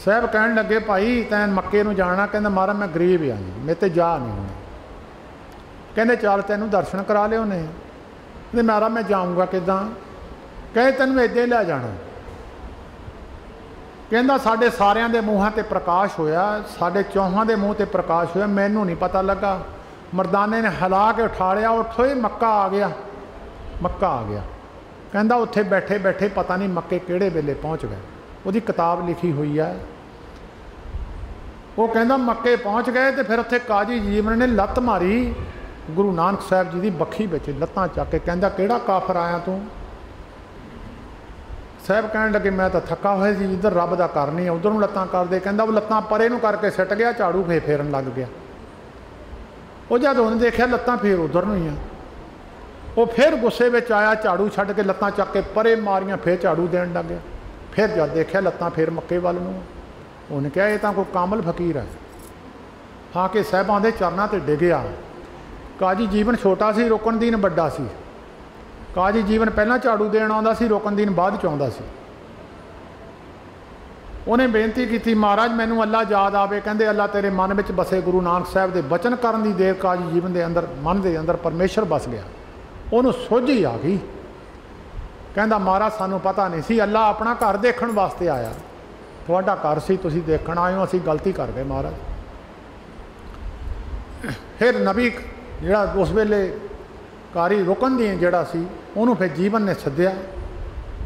साहब कहन लगे भाई तैं मक्के नूं जाना? कहंदा महाराज मैं गरीब हाँ जी, मेरे ते जा नहीं होना। कहंदे चल तैनूं दर्शन करा लियाउने। कहंदे महाराज मैं जाऊँगा किदां? कहे तैनूं इदां ही लै जाना। कहंदा साडे सारियां दे मूहां ते प्रकाश होया, साडे चौहां दे मूँह ते प्रकाश होया, मैनूं नहीं पता लगा। मरदाने ने हिला के उठा लिया, उठो ही मक्का आ गया, मक्का आ गया। कहंदा उत्थे बैठे बैठे पता नहीं मक्के किहड़े वेले पहुँच गए। उसकी किताब लिखी हुई है। वो कहंदा मक्के पहुँच गए तो फिर उत्थे काजी जीवन ने लत्त मारी गुरु नानक साहब जी की बखी विच, लत्तां चक के। कहंदा किहड़ा काफर आया तू? साहब कहन लगे मैं तो थका हुआ जी, इधर रब का घर नहीं, उधर लत्तां कर दे। कहंदा वो लत्तां परे नूं करके सिट गया, झाड़ू फेरन लग गया। वो जब उन्हें देखा लत्तां फिर उधर नूं ही आ, वो फिर गुस्से में आया, झाड़ू छड्ड के लत्तां चक के परे मारियां, फिर झाड़ू देन लग गया। फिर जब देखा लत्तां फिर मक्के वाल नूं, उन्हें कहा यह तो कोई कामल फकीर है। आके साहिबां दे चरनां ते डिगया। काजी जीवन छोटा सी, रोकनदीन बड़ा सी। काजी जीवन पहला झाड़ू देण आउंदा सी, रोकनदीन बाद च आउंदा सी। उन्हें बेनती की महाराज मैनू अल्लाह याद आवे। कहंदे अल्लाह तेरे मन में बसे, गुरु नानक साहब के बचन करन दी देर काजी जीवन के अंदर मन के अंदर परमेश्वर बस गया। उन्होंने सुझ ही आ गई। कहंदा महाराज सानू पता नहीं सी, अल्लाह अपना घर देखण वास्ते आया, तुहाडा घर सी, तुसीं देखण आए हो, असीं गलती कर गए महाराज। फिर नबी जिहड़ा उस वेले कारी रुकनदीन जिहड़ा सी, उहनूं फिर जीवन ने सद्दिया।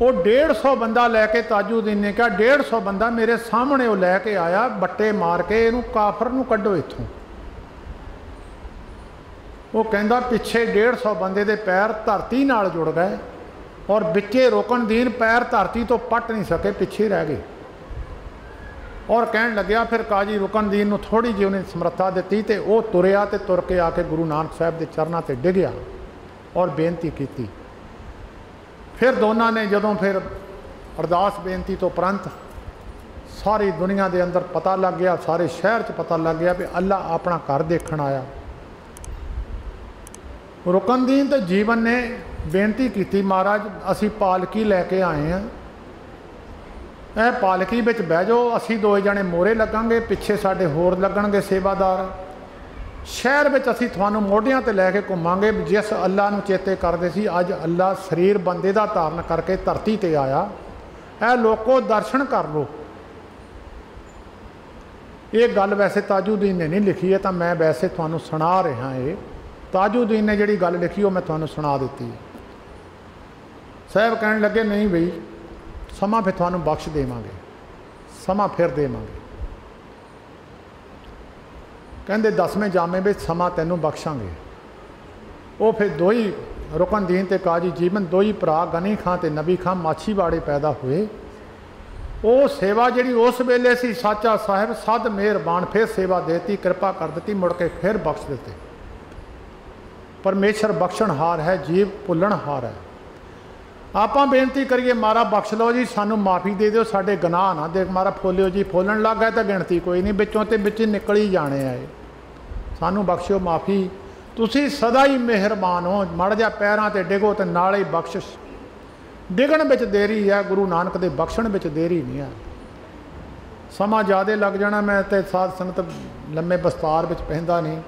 वो 150 बंदा लैके ताजुद्दीन ने कहा 150 बंदा मेरे सामने वो लैके आया, बट्टे मार के इनू काफर नू कड्डो इत्थों। वो कहंदा पिछे 150 बंदे दे पैर धरती नाल जुड़ गए और बिचे रोकनदीन पैर धरती तो पट नहीं सके, पिछे रह गए। और कहन लग्या फिर काजी रुकनदीन नू थोड़ी जी उन्हें समर्था दी तो वह तुरया तो तुर के आके गुरु नानक साहब के चरणों ते डिगया और बेनती की। फिर दोनों ने जदों फिर अरदास बेनती तो उपरंत सारी दुनिया के अंदर पता लग गया, सारे शहर च पता लग गया भी अल्लाह अपना घर देखण आया। रुकनदीन तो जीवन ने बेनती की महाराज असी पालकी लैके आए हैं, ए पालकी विच बह जाओ, असी 2 जने मोहरे लगांगे, पिछे साडे होर लगणगे सेवादार, शहर में असी थानू मोढियां ते लैके घुमांगे। जिस अल्लाह नू चेते करते सी अज अल्लाह शरीर बंदे का धारण करके धरती ते आया। ए लोगों दर्शन कर लो। ये गल वैसे ताजुद्दीन ने नहीं लिखी है, तो मैं वैसे थानू सुना रहा। ये ताजुद्दीन ने जिहड़ी गल लिखी वो मैं थानू सुना दी। साहब कहन लगे नहीं बई समा फिर थानू बख्श देवांगे, समा फिर देवांगे। कहंदे 10वें जामे में समा तैनू बख्शांगे। वो फिर 2 ही रुकनदीन ते काजी जीवन 2 ही भरा गनी खां ते नबी खां माछीवाड़े पैदा हुए। वो सेवा जिहड़ी उस वेले सी साचा साहिब सद मेहरबान, फिर सेवा देती, कृपा कर दी, मुड़ के फिर बख्श देते। परमेश्वर बख्शणहार है, जीव भुल्लणहार है। आपां बेनती करिए महाराज बख्श लो जी, सानू माफ़ी दे दिओ, साडे गनाह ना देख महाराज फोलिओ जी, फोलन लग गए तो गिणती कोई नहीं, विचों ते विच निकल ही जाने आए, सानू बख्शिओ माफ़ी, तुसी सदा ही मेहरबान हो। मड़ जा पैरां ते डिगो तो नाल ही बख्शिश। डिगण विच देरी है, गुरु नानक दे बख्शण विच देरी नहीं है। समा ज़्यादा लग जाना, मैं तो साध संगत लम्मे बस्तार विच पैंदा नहीं।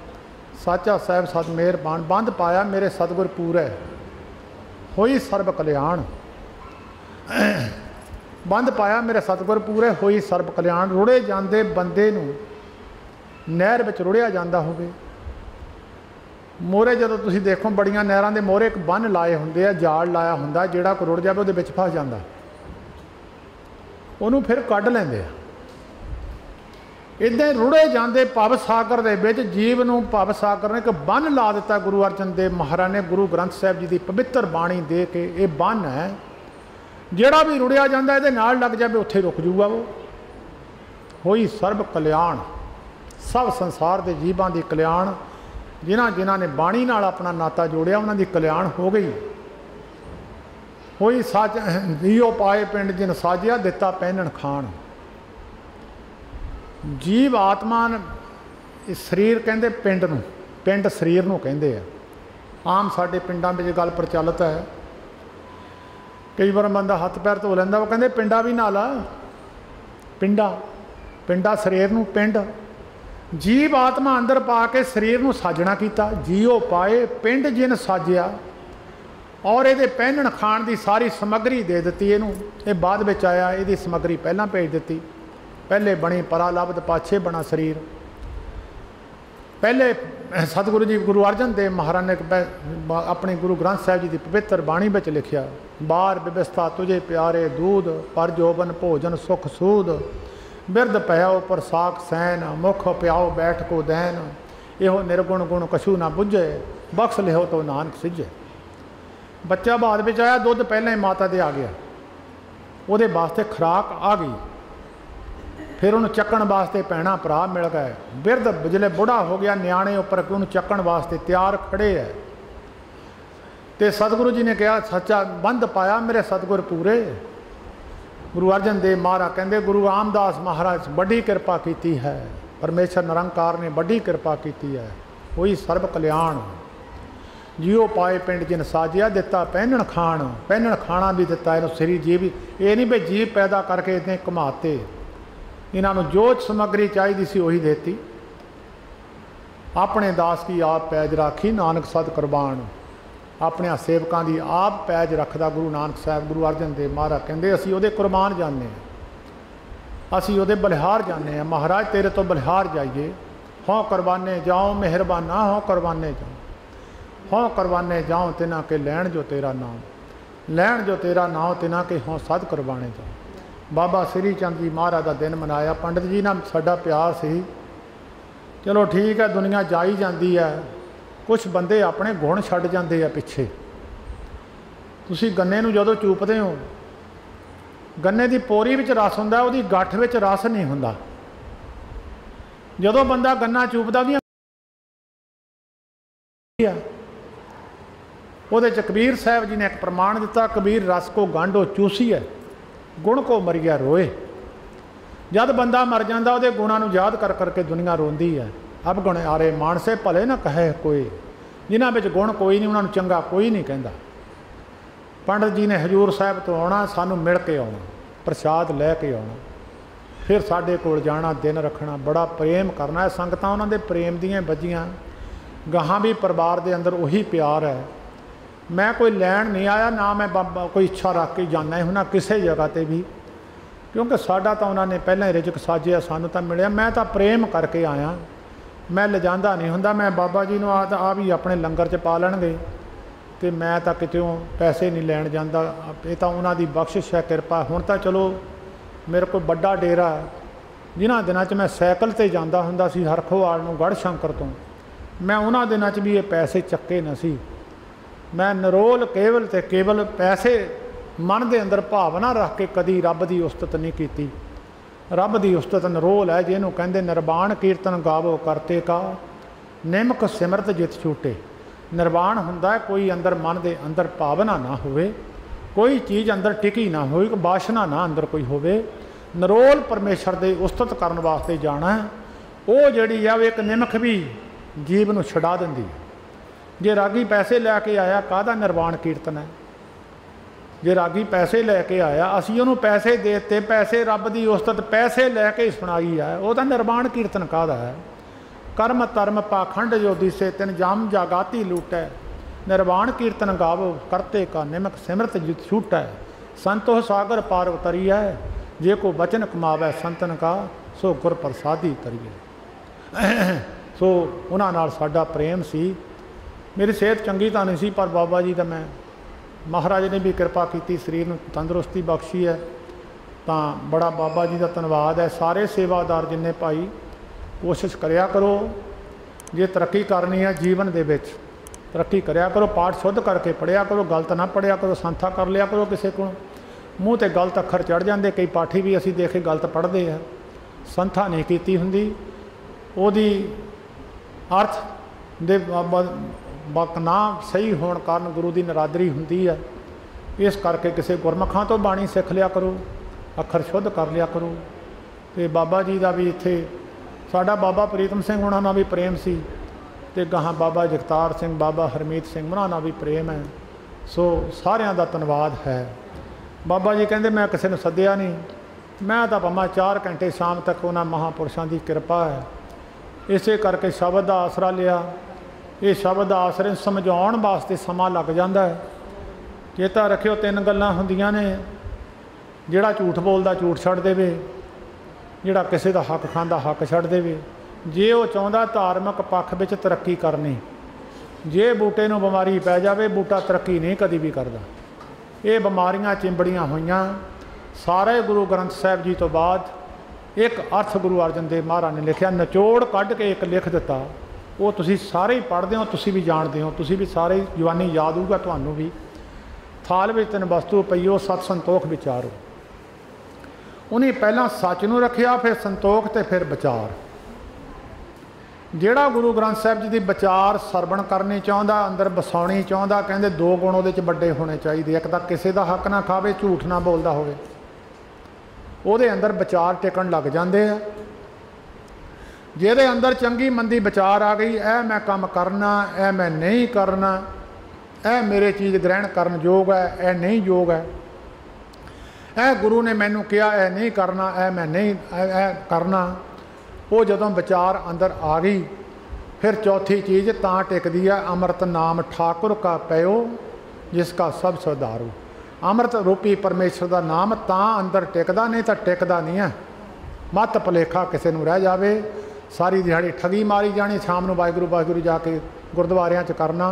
साचा साहब सद मेहरबान, बंद पाया मेरे सतगुर पूरे, होई सर्ब कल्याण। बंद पाया मेरे सतगुर पूरे, होई सर्ब कल्याण। रुड़े जाते बंदे नूं नहर विच रुड़िया जाता होवे। मोहरे जदों तुसीं देखो बड़ियां नहरां दे मोहरे एक बन लाए हुंदे आ, जाल लाया हुंदा, जिहड़ा कोई रुड़ जावे उहदे विच फस जांदा, उहनूं फिर कढ लैंदे आ। इदां रुड़े जाते भव सागर दे विच जीव नूं भव सागर ने एक बन ला दिता। गुरु अर्जन देव महाराज ने गुरु ग्रंथ साहिब जी की पवित्र बाणी दे के ये बन है, जिहड़ा भी रुड़िया जाता इहदे नाल लग जाए उत्थे रुक जूगा। वो होई सर्ब कल्याण, सब संसार के जीवां दी कल्याण। जिन्हां जिन्हां ने बाणी नाल अपना नाता जोड़िया उन्हां दी कल्याण हो गई। होई सच दियो पाए पिंड जिन साजिया, दिता पहनण खाण। जीव आत्मा शरीर कहते पिंड नूं, पिंड शरीर नूं कहते हैं। आम साडे पिंडां विच गल प्रचलित है, कई बार बंदा हत्थ पैर धो लैंदा, वो कहते पिंडा भी नाला, पिंडा पिंडा शरीर नूं पिंड जीव आत्मा अंदर पा के शरीर नूं साजना कीता। जीओ पाए पिंड जिन साजिया और ये पहनण खाण की सारी समग्री दे दी। ये बाद में आया, ये समग्री पहला भेज दी। पहले बनी परालब्ध, पाछे बना शरीर। पहले सतगुरु जी गुरु अर्जन देव महाराज ने अपने गुरु ग्रंथ साहिब जी की पवित्र बाणी में लिखिया, बार व्यवस्था तुझे प्यारे दूध, पर जोबन भोजन सुख सूद, बिरद पयाओ पर साख सैन, मुख प्याओ बैठ को दैन, इहो निर्गुण गुण कछू ना बुझे, बख्श लिहो तो नानक सिझे। बच्चा बाद में आया, दुध पहले ही माता दे आ गया, वो वास्ते खुराक आ गई। फिर उन्होंने चक्कण वास्ते भैणा भरा मिल गए। बिरद जिले बुढ़ा हो गया, न्याणे उपर कि उन्होंने चक्कण वास्ते तैयार खड़े है। तो सतगुरु जी ने कहा, सच्चा बंध पाया मेरे सतगुर पूरे। गुरु अर्जन देव महाराज कहते, गुरु रामदास महाराज बड़ी कृपा की है, परमेश्वर निरंकार ने बड़ी कृपा की है, वही सर्व कल्याण। जियो पाए पिंड जिन साजिया, दिता पहनण खाण, पहनण खाना भी दिता इन्हों सरी जीव। ये नहीं भी जीव पैदा करके इतने घुमाते, इन्हों जो समग्री चाहिए सी वही देती। अपने दास की आप पैज राखी, नानक सद कुरबान। अपने सेवकों की आप पैज रखदा गुरु नानक साहब। गुरु अर्जन देव महाराज कहते, असी उहदे कुरबान जाने, असी उहदे बलिहार जाने। महाराज तेरे तो बलिहार जाइए। हों कुरबाने जाओ मेहरबाना, हों कुरबाने जाओ, हों कुरबाने जाओ तिना के लैण जो तेरा नाम, लैण जो तेरा नाम तिना के हों सद कुरबाने जाओ। बाबा श्री चंद जी महाराज का दिन मनाया। पंडित जी नाल साडा प्यार सी। चलो ठीक है, दुनिया जाई जाती है, कुछ बंदे अपने गुण छड्ड जाते हैं पिछे। तुसी गन्ने नूं जदों चूपदे हो, गन्ने की पोरी विच रस हुंदा, उहदी गठ विच रस नहीं हुंदा। जदों बंदा गन्ना चूपदा उहदियां उहदे च कबीर साहब जी ने एक प्रमाण दिता, कबीर रस को गांडो चूसी है, गुण को मरिया रोए। जब बंदा मर जाता वो गुणों को याद कर करके दुनिया रोंदी है। अब गुण आरे मानसे भले ना कहे कोई, जिन्हों में गुण कोई नहीं उन्होंने चंगा कोई नहीं कहता। पंडित जी ने हजूर साहब तो आना, सानू मिल के आना, प्रसाद लैके आना, फिर साडे कोल जाना, दिन रखना, बड़ा प्रेम करना है। संगत उन्होंने प्रेम दियाँ बजियाँ, गहाँ भी परिवार के अंदर उही प्यार है। मैं कोई लैन नहीं आया, ना मैं बाबा कोई इच्छा रख के जाना ही होना किसी जगह पर भी, क्योंकि साडा तो उन्होंने पहले ही रिजक साजिया, सानू तो मिलिया। मैं तो प्रेम करके आया, मैं लिजांदा नहीं हुंदा। मैं बाबा जी नूं आ भी अपने लंगर च पा लैणगे, तो मैं तो कितों पैसे नहीं लैण जांदा। ये तो उन्हां दी बख्शिश है, कृपा। हुण तां चलो मेरे को बड़ा डेरा, जिन्हां दिनां च मैं सैकल ते जांदा हुंदा सी हरखोवाल नूं गढ़ शंकर तो, मैं उन्हां दिनां च भी ये पैसे चक्के न सी। मैं निरोल केवल ते केवल पैसे मन के अंदर भावना रख के कदी रब की उस्तत नहीं की। रब की उस्तत निरोल है, जिन्हों कहते निर्वाण कीर्तन गावो करते का, निमक सिमरत जित छूटे। निर्वाण हुंदा है कोई अंदर मन के अंदर भावना ना होवे, कोई चीज़ अंदर टिकी ना हो, बाशना ना अंदर कोई होवे। निरोल परमेश्वर के उस्तत करने वास्ते जाना है। वो जिहड़ी है एक निमक भी जीव नूं छड़ा दिंदी है। जे रागी पैसे लैके आया, काहदा निर्वाण कीर्तन है। जे रागी पैसे लैके आया, असी उन्होंने पैसे देते, पैसे रब की उस्तत पैसे लैके ही सुनाई है, वो तो निर्वाण कीर्तन काहदा है। कर्म धर्म पाखंड जो दिसे, तिन जाम जागाती लूटै, निर्वाण कीर्तन गावो करते का, निमक सिमरत जित छूटै। संतो सागर पार उतरिए, जे को बचन कमावै संतन का, सो गुर प्रसादी करिए। सो उन्हां नाल साडा प्रेम सी। मेरी सेहत चंगी तो नहीं सी, पर बाबा जी का मैं महाराज ने भी कृपा की, शरीर में तंदुरुस्ती बख्शी है। तो बड़ा बाबा जी का धन्यवाद है। सारे सेवादार जिन्ने भाई कोशिश करया करो, जे तरक्की करनी है जीवन दे विच तरक्की करया करो, पाठ शुद्ध करके पढ़िया करो, गलत ना पढ़िया करो, संथा कर लिया करो। किसी को मूँह ते गलत अखर चढ़ जाते, कई पाठी भी असी देखे गलत पढ़ते हैं। संथा नहीं की हुंदी, ओदी अर्थ दे वक्त ना सही होने कारण गुरु की नरादरी हुंदी है। इस करके किसी गुरमुखां तो बाणी सिख लिया करो, अखर शुद्ध कर लिया करो। तो बाबा जी का भी इत्थे साडा बाबा प्रीतम सिंह उन्हां नाल भी प्रेम सी, ते गाहां बाबा जगतार सिंह, बाबा हरमीत सिंह उन्हां नाल भी प्रेम है। सो सारियां दा धन्यवाद है। बाबा जी कहते मैं किसी ने सद्दिया नहीं, मैं तो भावें 4 घंटे शाम तक उन्होंने महापुरुषों की कृपा है, इसे करके शब्द का आसरा लिया। ये शब्द आसरे समझाउण वास्ते समा लग जाता है। चेता रखियो 3 गल्लां हुंदियां ने, जिहड़ा झूठ बोलदा झूठ छड्ड देवे, जिहड़ा किसी का हक खांदा हक छड्ड देवे। जे वो चाहुंदा धार्मिक पक्ष विच तरक्की करनी, जे बूटे नूं बीमारी पै जावे, बूटा तरक्की नहीं कदी भी करदा। ये बीमारियां चिंबड़ियां होईयां सारे गुरु ग्रंथ साहिब जी तो बाद। एक अर्थ गुरु अर्जन देव महाराज ने लिखिया, निचोड़ कढ़ के एक लिख दिता, वो तुसी सारे ही पढ़ते हो, तुसी भी जानते हो, तुसी भी सारे जवानी याद होगा तुहानू भी। थाल में 3 वस्तु पईओ, सत संतोख विचारो। उन्हें पहला सच नूं रखिया, फिर संतोख ते फिर विचार। जिहड़ा गुरु ग्रंथ साहिब जी की विचार सरवण करनी चाहुंदा, अंदर बसाउणी चाहुंदा, कहंदे 2 गुण उहदे च वड्डे होने चाहिए। एक तां किसी का हक ना खावे, झूठ ना बोलदा होवे, ਉਹਦੇ अंदर विचार टिकन लग जाते हैं। ਜਿਹਦੇ अंदर चंगी मंदी विचार आ गई, ऐ मैं काम करना, ऐ मैं नहीं करना, ऐ मेरे चीज़ ग्रहण करन योग है, ऐ नहीं योग है, ऐ गुरु ने मैनू कहा ऐ नहीं करना, ऐ मैं नहीं ऐ करना। वो जदों विचार अंदर आ गई, फिर चौथी चीज़ तां टिकदी है, अमृत नाम ठाकुर का पयो जिसका सब सुधारो। अमृत रूपी परमेश्वर का नाम तां अंदर टिकदा, नहीं तो टिकदा नहीं है। मत भुलेखा किसी नूं रह जावे, सारी दिहाड़ी ठगी मारी जानी, शाम नूं वाहिगुरू वाहिगुरू जाके गुरुद्वारियां च करना।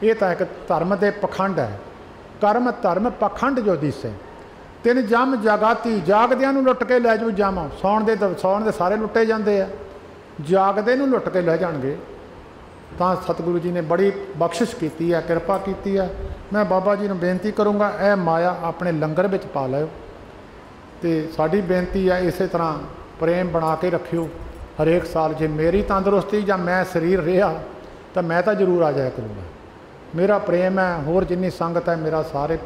ये तो एक धर्म के पखंड है। कर्म धर्म पखंड जो दिसे। 3 जम जगाती, जागदियां नूं लुट के लै जाऊ जम। सौण दे सारे लुटे जाते हैं, जागदे नूं लुट के लै जाणगे। तो सतगुरु जी ने बड़ी बख्शिश की है, कृपा की है। मैं बाबा जी ने बेनती करूँगा, यह माया अपने लंगर में पा लो। तो साड़ी बेनती है इस तरह प्रेम बना के रखियो। हरेक साल जे मेरी तंदुरुस्ती या मैं शरीर रहा तो मैं तो जरूर आ जाया करूँगा। मेरा प्रेम है, होर जिन्नी संगत है मेरा सारे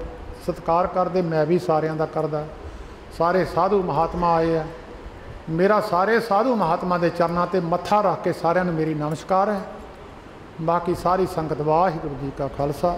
सत्कार करते, मैं भी सारियां दा करदा। सारे साधु महात्मा आए हैं, मेरा सारे साधु महात्मा के चरणों ते मत्था रख के सारियां नूं मेरी नमस्कार है। बाकी सारी संगत वाहिगुरू जी का खालसा